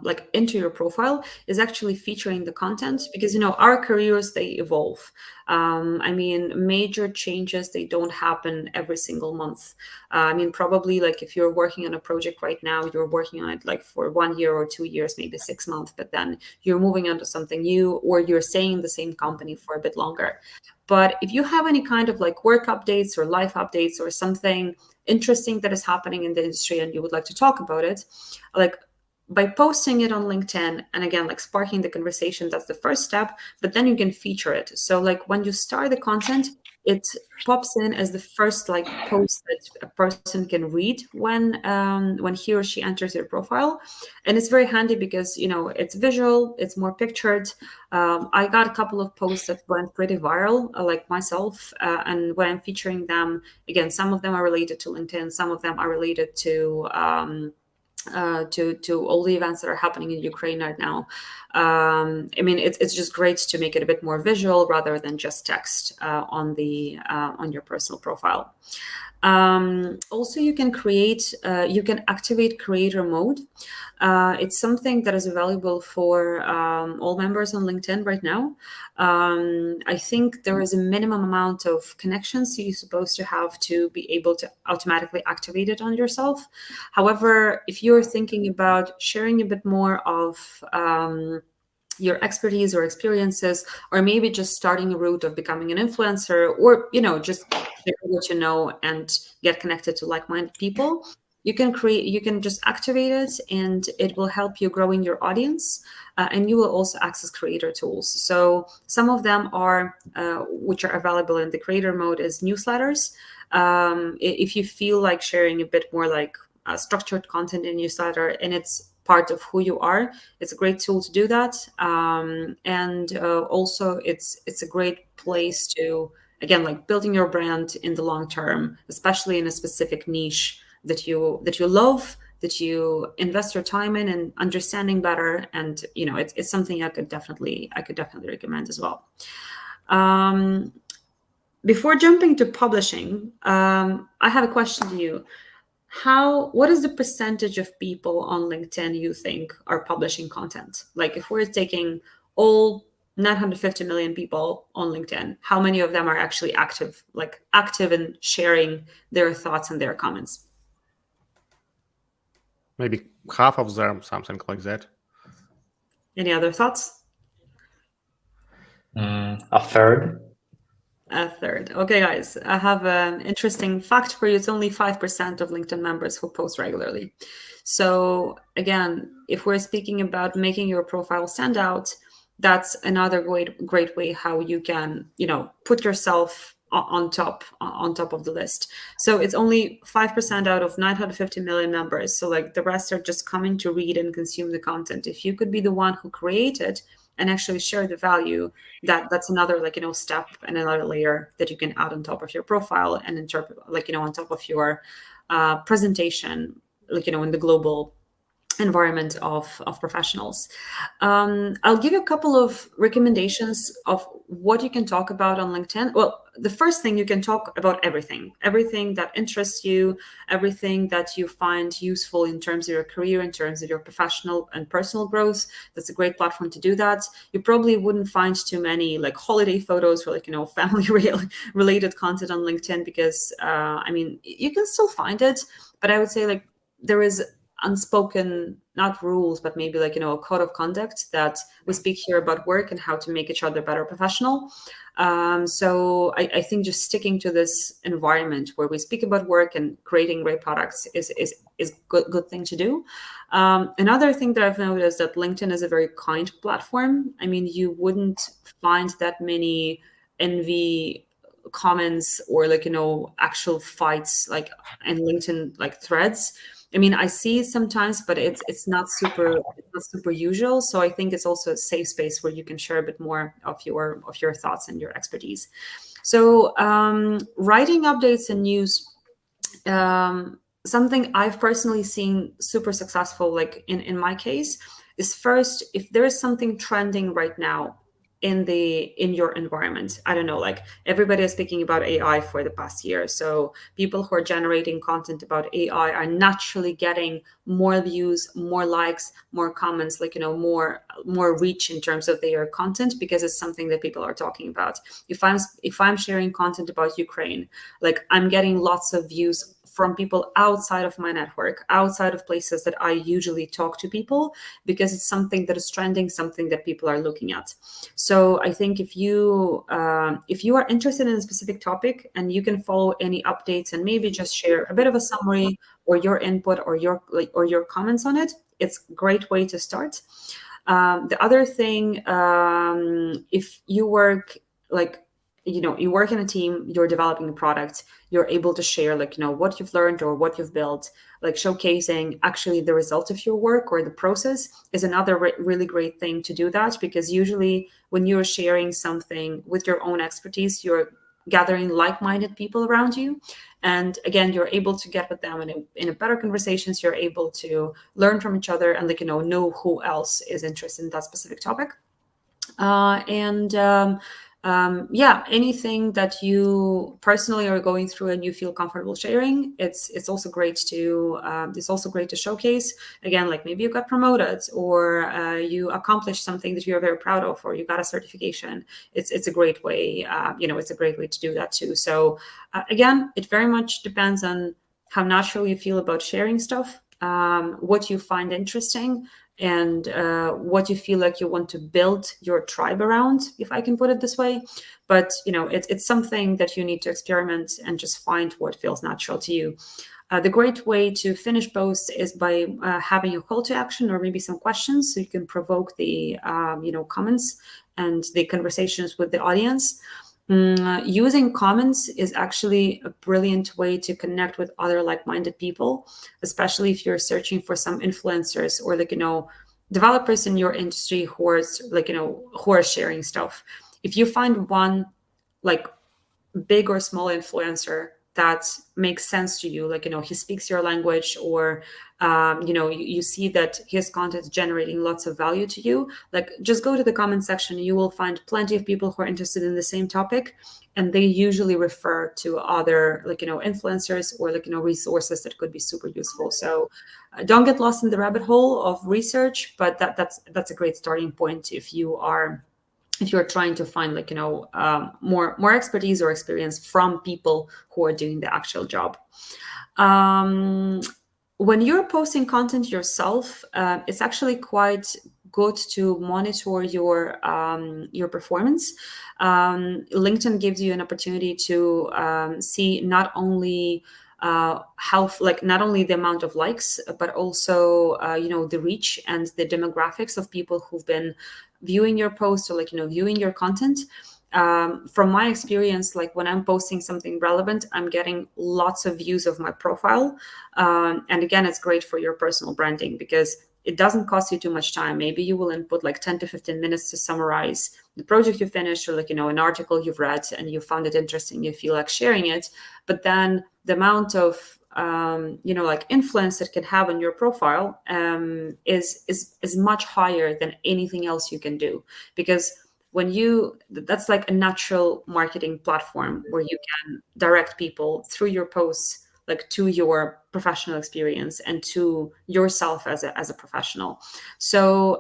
like into your profile is actually featuring the content, because our careers, they evolve. I mean, major changes, they don't happen every single month. I mean, probably like if you're working on a project right now, you're working on it like for 1 year or 2 years, maybe 6 months, but then you're moving on to something new, or you're staying in the same company for a bit longer. But if you have any kind of like work updates or life updates or something interesting that is happening in the industry and you would like to talk about it, like by posting it on LinkedIn, and again, like sparking the conversation, that's the first step, but then you can feature it. So like when you start the content, it pops in as the first like post that a person can read when he or she enters your profile. And it's very handy because it's visual, it's more pictured. I got a couple of posts that went pretty viral, like myself, and when I'm featuring them, again, some of them are related to LinkedIn, some of them are related to all the events that are happening in Ukraine right now. I mean, it's just great to make it a bit more visual rather than just text on your personal profile. Also, you can activate creator mode. It's something that is available for all members on LinkedIn right now. I think there is a minimum amount of connections you're supposed to have to be able to automatically activate it on yourself. However, if you're thinking about sharing a bit more of your expertise or experiences, or maybe just starting a route of becoming an influencer, or just share what you know and get connected to like-minded people, you can just activate it, and it will help you grow in your audience, and you will also access creator tools. So some of them are which are available in the creator mode is newsletters. If you feel like sharing a bit more like structured content in newsletter, and it's part of who you are, it's a great tool to do that. And also it's a great place to, again, like building your brand in the long term, especially in a specific niche that you love, that you invest your time in and understanding better. And it's something I could definitely recommend as well. Before jumping to publishing, I have a question to you. What is the percentage of people on LinkedIn you think are publishing content? Like if we're taking all 950 million people on LinkedIn, how many of them are actually active in sharing their thoughts and their comments? Maybe half of them, something like that. Any other thoughts? A third. A third. Okay, guys, I have an interesting fact for you. It's only 5% of LinkedIn members who post regularly. So again, if we're speaking about making your profile stand out, that's another great way how you can, put yourself on top of the list. So it's only 5% out of 950 million members. So like the rest are just coming to read and consume the content. If you could be the one who created and actually share the value, that's another step and another layer that you can add on top of your profile and interpret on top of your presentation, in the global environment of professionals. I'll give you a couple of recommendations of what you can talk about on LinkedIn. Well, the first thing, you can talk about everything that interests you, everything that you find useful in terms of your career, in terms of your professional and personal growth. That's a great platform to do that. You probably wouldn't find too many like holiday photos or family related content on LinkedIn, because I mean, you can still find it, but I would say there is unspoken, not rules, but maybe a code of conduct that we speak here about work and how to make each other better professional. So I think just sticking to this environment where we speak about work and creating great products is good thing to do. Another thing that I've noticed that LinkedIn is a very kind platform. I mean, you wouldn't find that many envy comments or actual fights in LinkedIn threads. I mean, I see it sometimes, but it's not super usual. So I think it's also a safe space where you can share a bit more of your thoughts and your expertise. So writing updates and news, something I've personally seen super successful, in my case, is first, if there is something trending right now, in your environment. I don't know, like everybody is speaking about AI for the past year. So people who are generating content about AI are naturally getting more views, more likes, more comments, like, you know, more reach in terms of their content, because it's something that people are talking about. If I'm sharing content about Ukraine, like I'm getting lots of views from people outside of my network, outside of places that I usually talk to people, because it's something that is trending, something that people are looking at. So I think if you are interested in a specific topic and you can follow any updates and maybe just share a bit of a summary or your input or your comments on it, it's a great way to start. The other thing, if you work like, you know, you work in a team, you're developing a product, you're able to share, like, you know, what you've learned or what you've built, like showcasing actually the result of your work or the process is another really great thing to do that, because usually when you're sharing something with your own expertise, you're gathering like-minded people around you. And again, you're able to get with them in a better conversations, you're able to learn from each other and, like, you know who else is interested in that specific topic. Yeah, anything that you personally are going through and you feel comfortable sharing, it's also great to showcase. Again, like maybe you got promoted or you accomplished something that you're very proud of, or you got a certification. It's a great way, it's a great way to do that too. So again, it very much depends on how natural you feel about sharing stuff, what you find interesting, and what you feel like you want to build your tribe around, if I can put it this way. But, you know, it's something that you need to experiment and just find what feels natural to you. The great way to finish posts is by having a call to action or maybe some questions, so you can provoke the comments and the conversations with the audience. Using comments is actually a brilliant way to connect with other like-minded people, especially if you're searching for some influencers or, like, you know, developers in your industry who are, like, you know, who are sharing stuff. If you find one like big or small influencer that makes sense to you, like, you know, he speaks your language, or you see that his content is generating lots of value to you, like just go to the comment section. You will find plenty of people who are interested in the same topic, and they usually refer to other, like, you know, influencers or, like, you know, resources that could be super useful. So don't get lost in the rabbit hole of research, but that's a great starting point if you're trying to find, like, you know, more expertise or experience from people who are doing the actual job. When you're posting content yourself, it's actually quite good to monitor your performance. LinkedIn gives you an opportunity to see not only not only the amount of likes, but also the reach and the demographics of people who've been viewing your post or, like, you know, viewing your content. From my experience, like when I'm posting something relevant, I'm getting lots of views of my profile. And again, it's great for your personal branding because it doesn't cost you too much time. Maybe you will input like 10 to 15 minutes to summarize the project you finished, or, like, you know, an article you've read and you found it interesting, you feel like sharing it. But then the amount of like influence it can have on your profile is much higher than anything else you can do, because that's like a natural marketing platform where you can direct people through your posts, like, to your professional experience and to yourself as a professional. So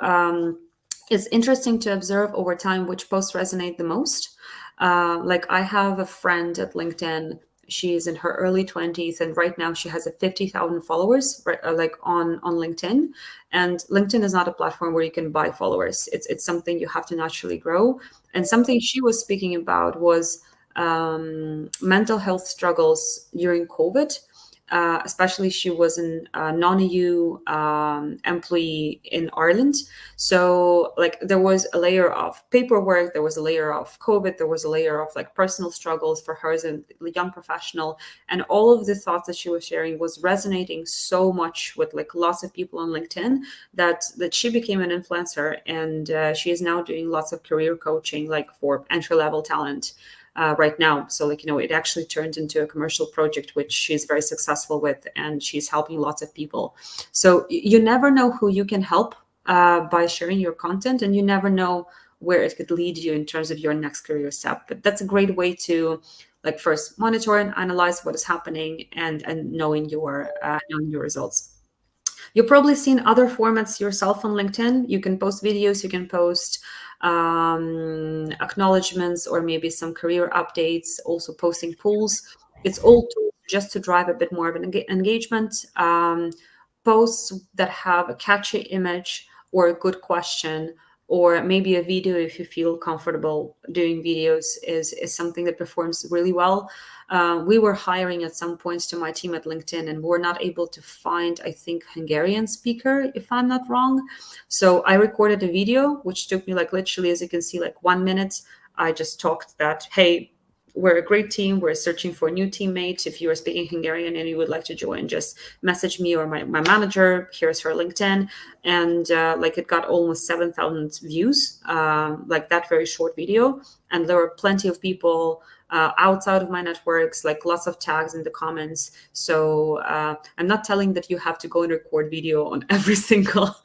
it's interesting to observe over time which posts resonate the most. Like, I have a friend at LinkedIn. She's in her early 20s, and right now she has 50,000 followers, like on LinkedIn. And LinkedIn is not a platform where you can buy followers. It's something you have to naturally grow. And something she was speaking about was mental health struggles during COVID. Especially she was a non-EU employee in Ireland. So, like, there was a layer of paperwork, there was a layer of COVID, there was a layer of like personal struggles for her as a young professional. And all of the thoughts that she was sharing was resonating so much with like lots of people on LinkedIn that she became an influencer, and she is now doing lots of career coaching, like for entry-level talent. Right now. So, like, you know, it actually turned into a commercial project, which she's very successful with, and she's helping lots of people. So you never know who you can help by sharing your content, and you never know where it could lead you in terms of your next career step. But that's a great way to like first monitor and analyze what is happening and knowing your results. You've probably seen other formats yourself on LinkedIn. You can post videos, you can post acknowledgements, or maybe some career updates, also posting polls. It's all tools just to drive a bit more of an engagement. Posts that have a catchy image or a good question, or maybe a video, if you feel comfortable doing videos, is something that performs really well. We were hiring at some points to my team at LinkedIn, and we're not able to find, I think, Hungarian speaker, if I'm not wrong. So I recorded a video, which took me like literally, as you can see, like 1 minute. I just talked that, hey, we're a great team. We're searching for new teammates. If you are speaking Hungarian and you would like to join, just message me or my manager. Here's her LinkedIn. And like it got almost 7,000 views, like that very short video. And there were plenty of people outside of my networks, like lots of tags in the comments. So I'm not telling that you have to go and record video on every single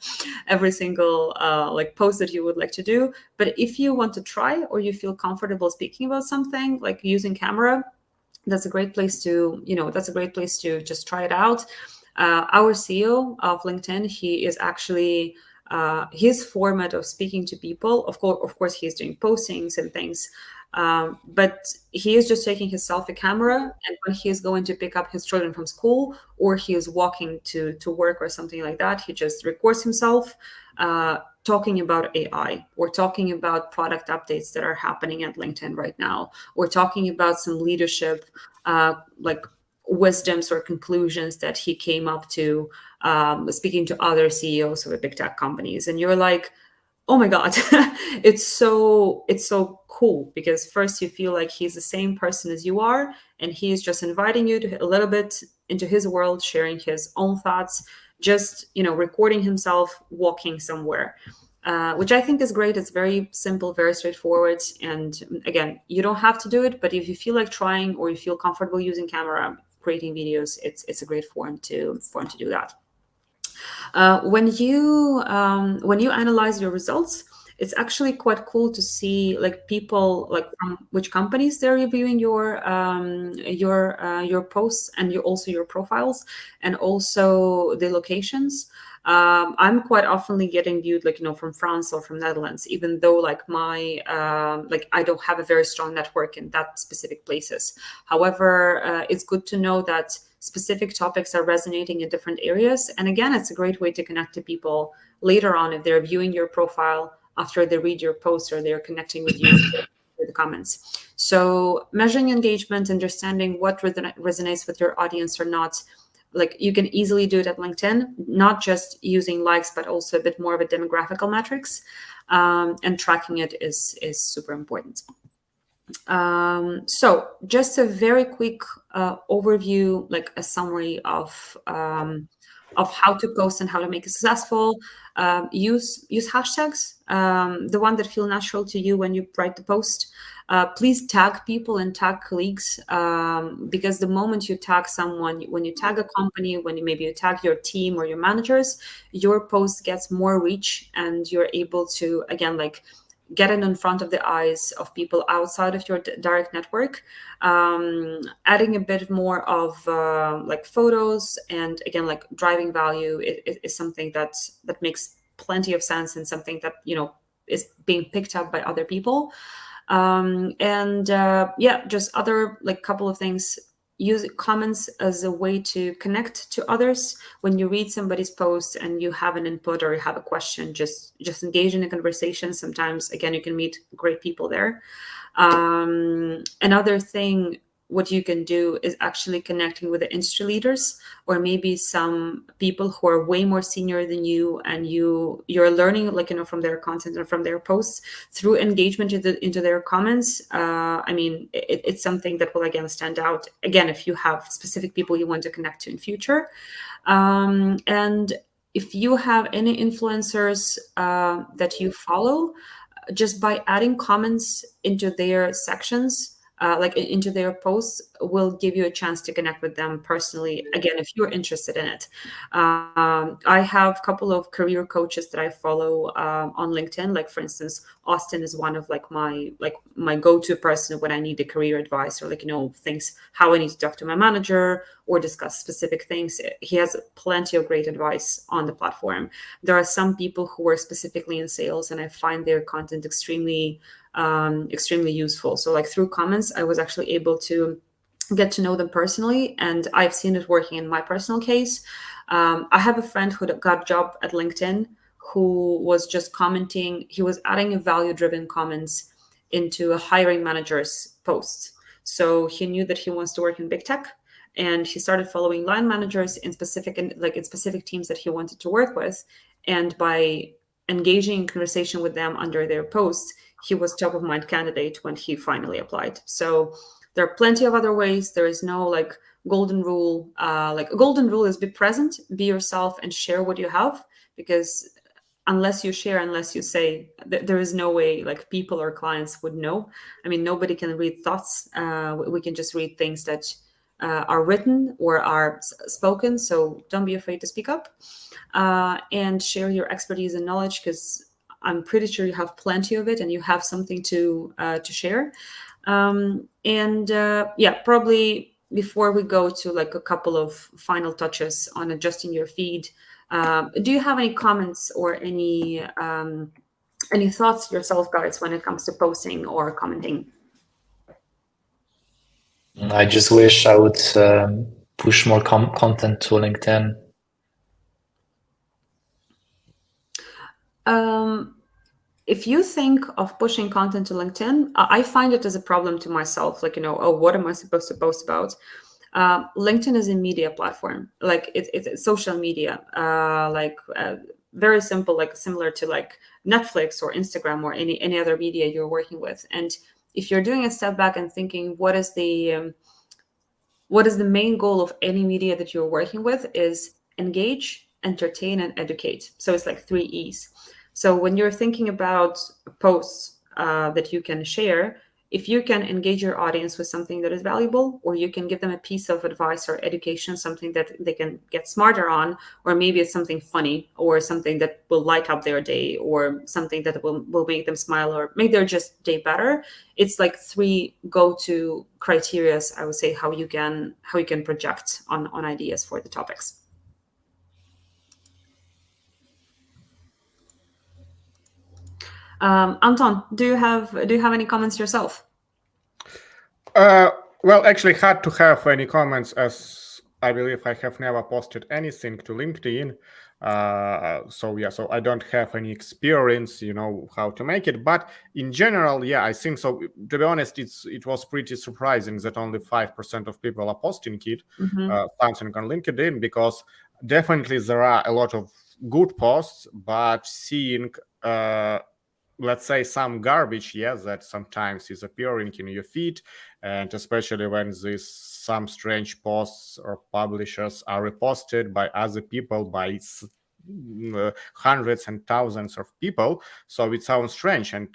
like post that you would like to do. But if you want to try, or you feel comfortable speaking about something, like using camera, that's a great place to, just try it out. Our CEO of LinkedIn, he is actually his format of speaking to people, of course he's doing postings and things, but he is just taking his selfie camera, and when he is going to pick up his children from school, or he is walking to work or something like that, he just records himself talking about AI, or talking about product updates that are happening at LinkedIn right now, or talking about some leadership like wisdoms or conclusions that he came up to speaking to other CEOs of the big tech companies. And you're like, oh my God, it's so cool, because first you feel like he's the same person as you are, and he's just inviting you to a little bit into his world, sharing his own thoughts, just, recording himself walking somewhere, which I think is great. It's very simple, very straightforward. And again, you don't have to do it, but if you feel like trying, or you feel comfortable using camera, creating videos, it's a great form to do that. When you analyze your results, it's actually quite cool to see like people, like from which companies they're reviewing your posts, and your profiles, and also the locations. I'm quite oftenly getting viewed from France or from Netherlands, even though like my I don't have a very strong network in that specific places. However, it's good to know that specific topics are resonating in different areas. And again, it's a great way to connect to people later on if they're viewing your profile after they read your post, or they're connecting with you through the comments. So measuring engagement, understanding what resonates with your audience or not, like you can easily do it at LinkedIn, not just using likes, but also a bit more of a demographical metrics, and tracking it is super important. So just a very quick overview, like a summary of how to post and how to make it successful. Use hashtags, the one that feel natural to you when you write the post. Please tag people and tag colleagues, because the moment you tag someone, when you tag a company, when you tag your team or your managers, your post gets more reach, and you're able to, again, like get it in front of the eyes of people outside of your direct network. Adding a bit more of like photos, and again, like driving value is something that makes plenty of sense, and something that is being picked up by other people. Just other like couple of things. Use comments as a way to connect to others. When you read somebody's post and you have an input or you have a question, just engage in a conversation. Sometimes, again, you can meet great people there. Another thing, what you can do is actually connecting with the industry leaders, or maybe some people who are way more senior than you, and you're learning from their content or from their posts through engagement into their comments. It's something that will again stand out, again, if you have specific people you want to connect to in future. And if you have any influencers that you follow, just by adding comments into their sections, into their posts will give you a chance to connect with them personally. Again, if you're interested in it. I have a couple of career coaches that I follow on LinkedIn. Like for instance, Austin is one of my go-to person when I need a career advice or things, how I need to talk to my manager or discuss specific things. He has plenty of great advice on the platform. There are some people who are specifically in sales, and I find their content extremely useful. So through comments, I was actually able to get to know them personally, and I've seen it working in my personal case. I have a friend who got a job at LinkedIn who was just commenting. He was adding value-driven comments into a hiring manager's post. So he knew that he wants to work in big tech, and he started following line managers in specific teams that he wanted to work with. And by engaging in conversation with them under their posts, he was top of mind candidate when he finally applied. So there are plenty of other ways. There is no golden rule. A golden rule is be present, be yourself, and share what you have. Because unless you share, unless you say, there is no way people or clients would know. I mean, nobody can read thoughts. We can just read things that are written or are spoken. So don't be afraid to speak up and share your expertise and knowledge, because I'm pretty sure you have plenty of it and you have something to share. Probably before we go to a couple of final touches on adjusting your feed, do you have any comments or any thoughts yourself, guys, when it comes to posting or commenting? I just wish I would push more content to LinkedIn. If you think of pushing content to LinkedIn, I find it as a problem to myself. What am I supposed to post about? LinkedIn is a media platform. It's social media. Very simple, similar to Netflix or Instagram or any other media you're working with. And if you're doing a step back and thinking, what is the main goal of any media that you're working with, is engage, entertain, and educate. So it's 3 E's. So when you're thinking about posts that you can share, if you can engage your audience with something that is valuable, or you can give them a piece of advice or education, something that they can get smarter on, or maybe it's something funny or something that will light up their day, or something that will make them smile or make their just day better. It's 3 go-to criteria, I would say, how you can project on ideas for the topics. Anton, do you have any comments yourself? Well, actually, hard to have any comments, as I believe I have never posted anything to LinkedIn. So I don't have any experience, how to make it. But in general, I think so. To be honest, it was pretty surprising that only 5% of people are posting it, something on LinkedIn, because definitely there are a lot of good posts, but seeing let's say some garbage, that sometimes is appearing in your feed, and especially when some strange posts or publishers are reposted by other people, by hundreds and thousands of people. So it sounds strange, and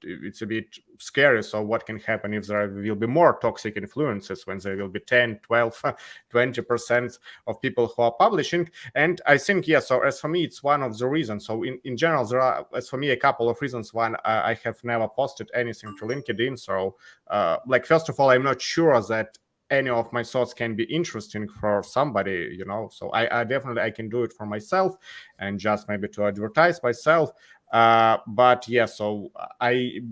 it's a bit scary. So what can happen if there will be more toxic influences, when there will be 10, 12, 20% of people who are publishing? And I think, so as for me, it's one of the reasons. So in general, there are, as for me, a couple of reasons. One, I have never posted anything to LinkedIn. So first of all, I'm not sure that any of my thoughts can be interesting for somebody, so I definitely, I can do it for myself and just maybe to advertise myself. But so I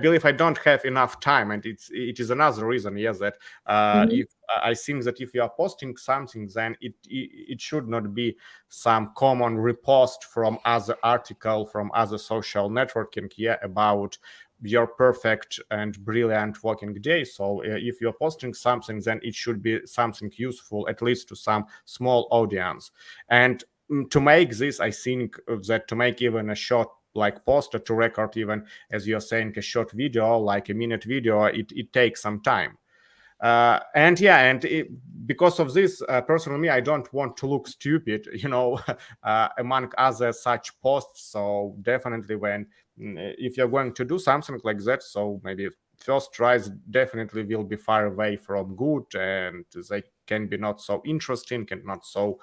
believe I don't have enough time, and it is another reason, that if I think that if you are posting something, then it should not be some common repost from other article, from other social networking about your perfect and brilliant working day. So if you're posting something, then it should be something useful, at least to some small audience. And to make this, I think that to make even a short post, or to record even, as you're saying, a short video, like a minute video, it takes some time. Because of this, personally, I don't want to look stupid, among other such posts. So definitely, if you're going to do something like that, so maybe first tries definitely will be far away from good, and they can be not so interesting and not so,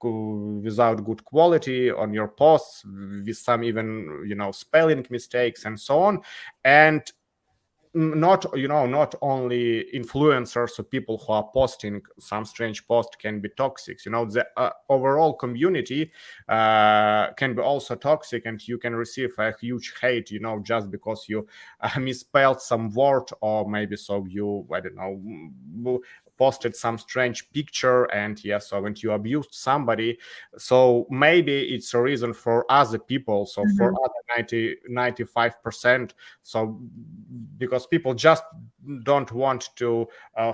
without good quality on your posts, with some even, spelling mistakes and so on. And not only influencers or people who are posting some strange post can be toxic. The overall community can be also toxic, and you can receive a huge hate, just because you misspelled some word, or maybe so you, I don't know, posted some strange picture, and and you abused somebody. So maybe it's a reason for other people, so for other 95%. So because people just don't want to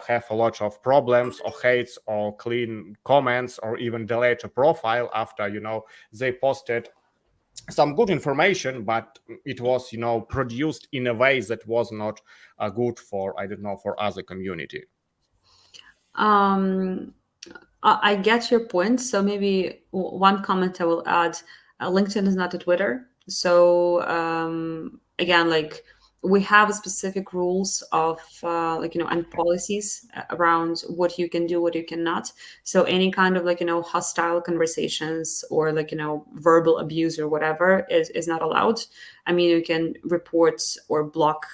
have a lot of problems or hates or clean comments or even delete a profile after they posted some good information, but it was produced in a way that was not good for, I don't know, for other community. I get your point. So maybe one comment I will add: LinkedIn is not a Twitter. So again, like we have specific rules of and policies around what you can do, what you cannot. So any kind of hostile conversations or verbal abuse or whatever is not allowed. I mean, you can report or block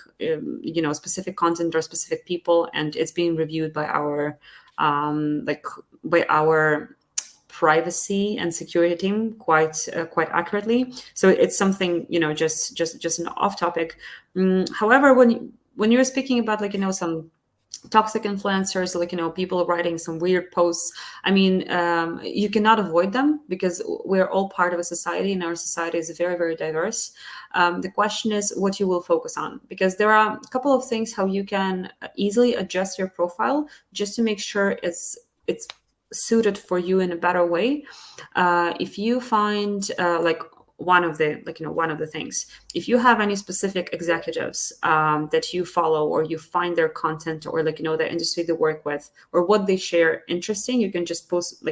specific content or specific people, and it's being reviewed by our by our privacy and security team quite accurately. So it's something just an off topic. However, when you're speaking about some toxic influencers, people writing some weird posts, I mean, you cannot avoid them because we're all part of a society, and our society is very, very diverse. The question is what you will focus on, because there are a couple of things how you can easily adjust your profile just to make sure it's suited for you in a better way. If you find one of the things, if you have any specific executives that you follow, or you find their content, or the industry they work with, or what they share interesting, you can just post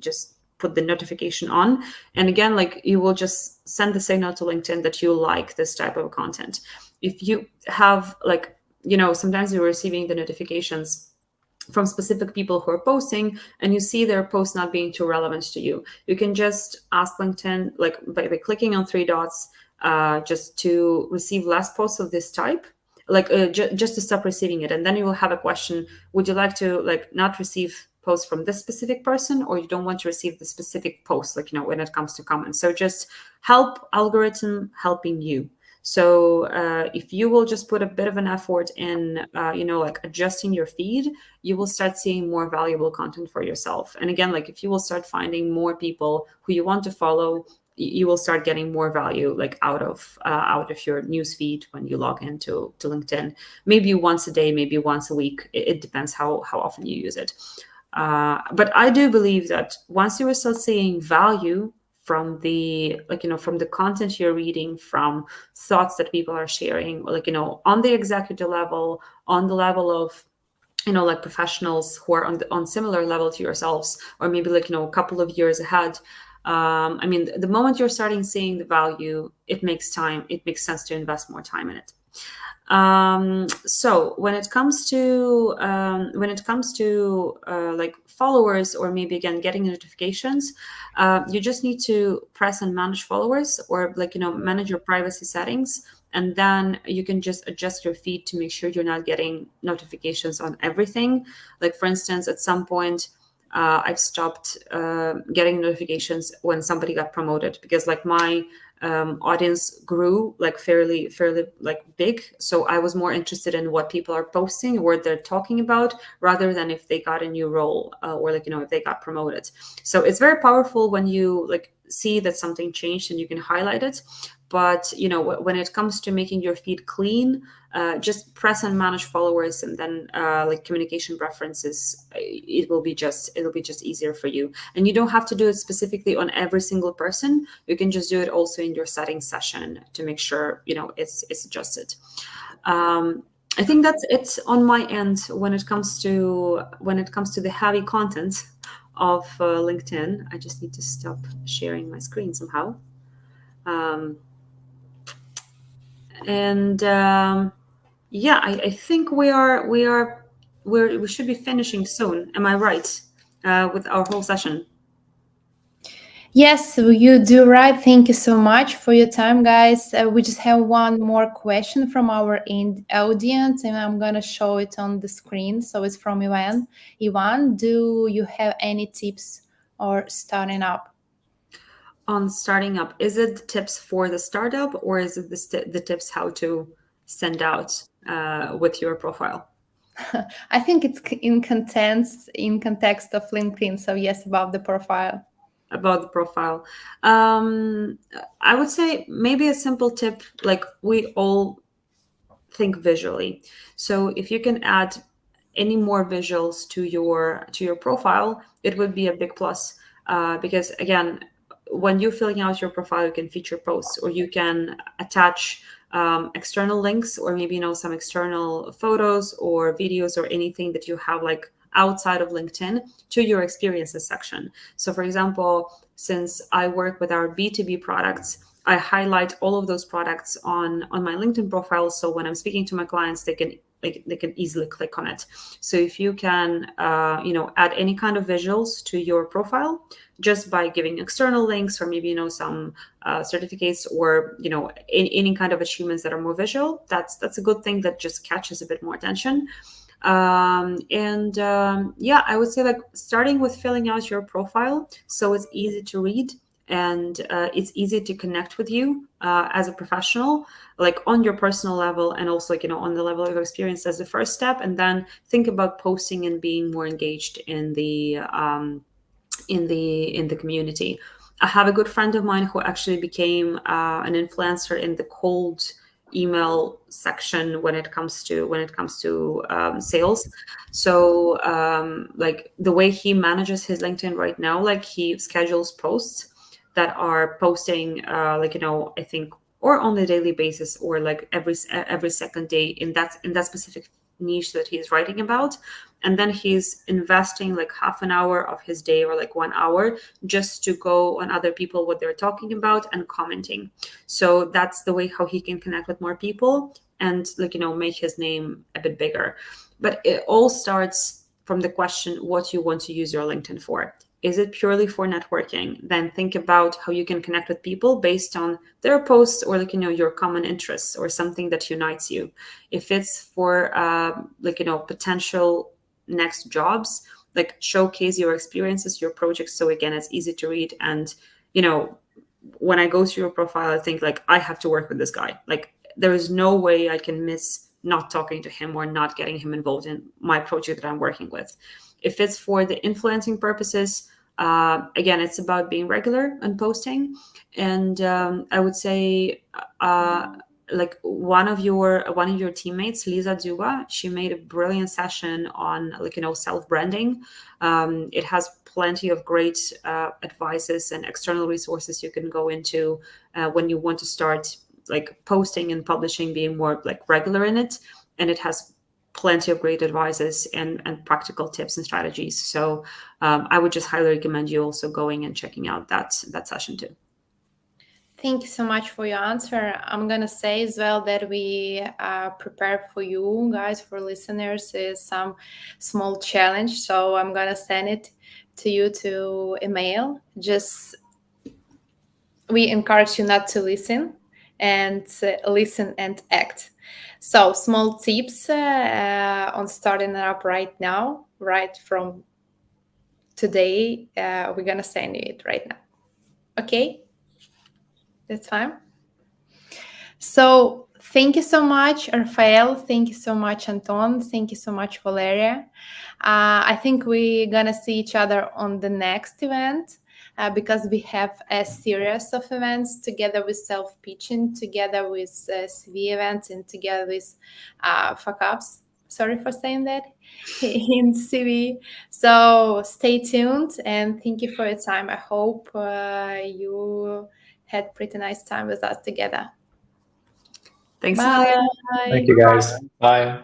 just put the notification on, and again, you will just send the signal to LinkedIn that you like this type of content. If you have sometimes you're receiving the notifications from specific people who are posting, and you see their post not being too relevant to you, you can just ask LinkedIn, by clicking on three dots, just to receive less posts of this type, just to stop receiving it. And then you will have a question: would you like to not receive posts from this specific person, or you don't want to receive the specific post, when it comes to comments? So just help algorithm helping you. So if you will just put a bit of an effort in, adjusting your feed, you will start seeing more valuable content for yourself. And again, if you will start finding more people who you want to follow, you will start getting more value out of your news feed when you log into LinkedIn. Maybe once a day, maybe once a week. It depends how often you use it. But I do believe that once you will start seeing value from the from the content you're reading, from thoughts that people are sharing, on the executive level, on the level of professionals who are on similar level to yourselves, or maybe a couple of years ahead. I mean, the moment you're starting seeing the value, it makes sense to invest more time in it. So when it comes to followers, or maybe again getting notifications, you just need to press and manage followers, or manage your privacy settings, and then you can just adjust your feed to make sure you're not getting notifications on everything. For instance, at some point I've stopped getting notifications when somebody got promoted, because my audience grew fairly big. So I was more interested in what people are posting, what they're talking about, rather than if they got a new role, or if they got promoted. So it's very powerful when you see that something changed and you can highlight it. But when it comes to making your feed clean, just press and manage followers, and then communication preferences. It'll be just easier for you, and you don't have to do it specifically on every single person. You can just do it also in your settings session to make sure it's adjusted. I think that's it on my end when it comes to the heavy content of LinkedIn. I just need to stop sharing my screen somehow. Yeah, I think we should be finishing soon. Am I right? With our whole session. Yes, you do right. Thank you so much for your time, guys. We just have one more question from our audience, and I'm gonna show it on the screen. So it's from Ivan. Ivan, do you have any tips or starting up? On starting up, is it the tips for the startup, or is it the tips how to send out with your profile? I think it's in context of LinkedIn. So yes, about the profile. About the profile, I would say maybe a simple tip, like we all think visually. So if you can add any more visuals to your profile, it would be a big plus. Because again, when you're filling out your profile, you can feature posts, or you can attach external links, or maybe some external photos or videos or anything that you have like outside of LinkedIn to your experiences section. So for example, since I work with our B2B products, I highlight all of those products on my LinkedIn profile. So when I'm speaking to my clients, they can easily click on it. So if you can, add any kind of visuals to your profile just by giving external links, or maybe some certificates, or any kind of achievements that are more visual, that's a good thing that just catches a bit more attention. I would say like starting with filling out your profile so it's easy to read, and it's easy to connect with you as a professional, like on your personal level, and also on the level of experience as the first step, and then think about posting and being more engaged in the community. I have a good friend of mine who actually became an influencer in the cold email section when it comes to sales. So like the way he manages his LinkedIn right now, like he schedules posts that are posting I think, or on a daily basis, or like every second day in that specific niche that he's writing about, and then he's investing like half an hour of his day, or like 1 hour, just to go on other people what they're talking about and commenting. So that's the way how he can connect with more people and make his name a bit bigger. But it all starts from the question what you want to use your LinkedIn for. Is it purely for networking? Then think about how you can connect with people based on their posts, or your common interests, or something that unites you. If it's for potential next jobs, like showcase your experiences, your projects, so again it's easy to read. And when I go through your profile, I think like I have to work with this guy. Like there is no way I can miss not talking to him or not getting him involved in my project that I'm working with. If it's for the influencing purposes, again, it's about being regular and posting. And I would say like one of your teammates, Lisa Duba, she made a brilliant session on self-branding. It has plenty of great advices and external resources you can go into when you want to start like posting and publishing, being more like regular in it. And it has plenty of great advices and practical tips and strategies. So I would just highly recommend you also going and checking out that session too. Thank you so much for your answer. I'm going to say as well that we prepared for you guys, for listeners, is some small challenge. So I'm going to send it to you to email. Just we encourage you not to listen, and listen and act. So small tips on starting up right now, right from today. We're going to send you it right now. Okay? That's fine. So thank you so much, Raphael. Thank you so much, Anton. Thank you so much, Valeria. I think we're going to see each other on the next event because we have a series of events together with self-pitching, together with CV events, and together with fuck ups. Sorry for saying that in CV. So stay tuned and thank you for your time. I hope you had pretty nice time with us together. Thanks, Bye. Amelia. Thank you, guys. Bye.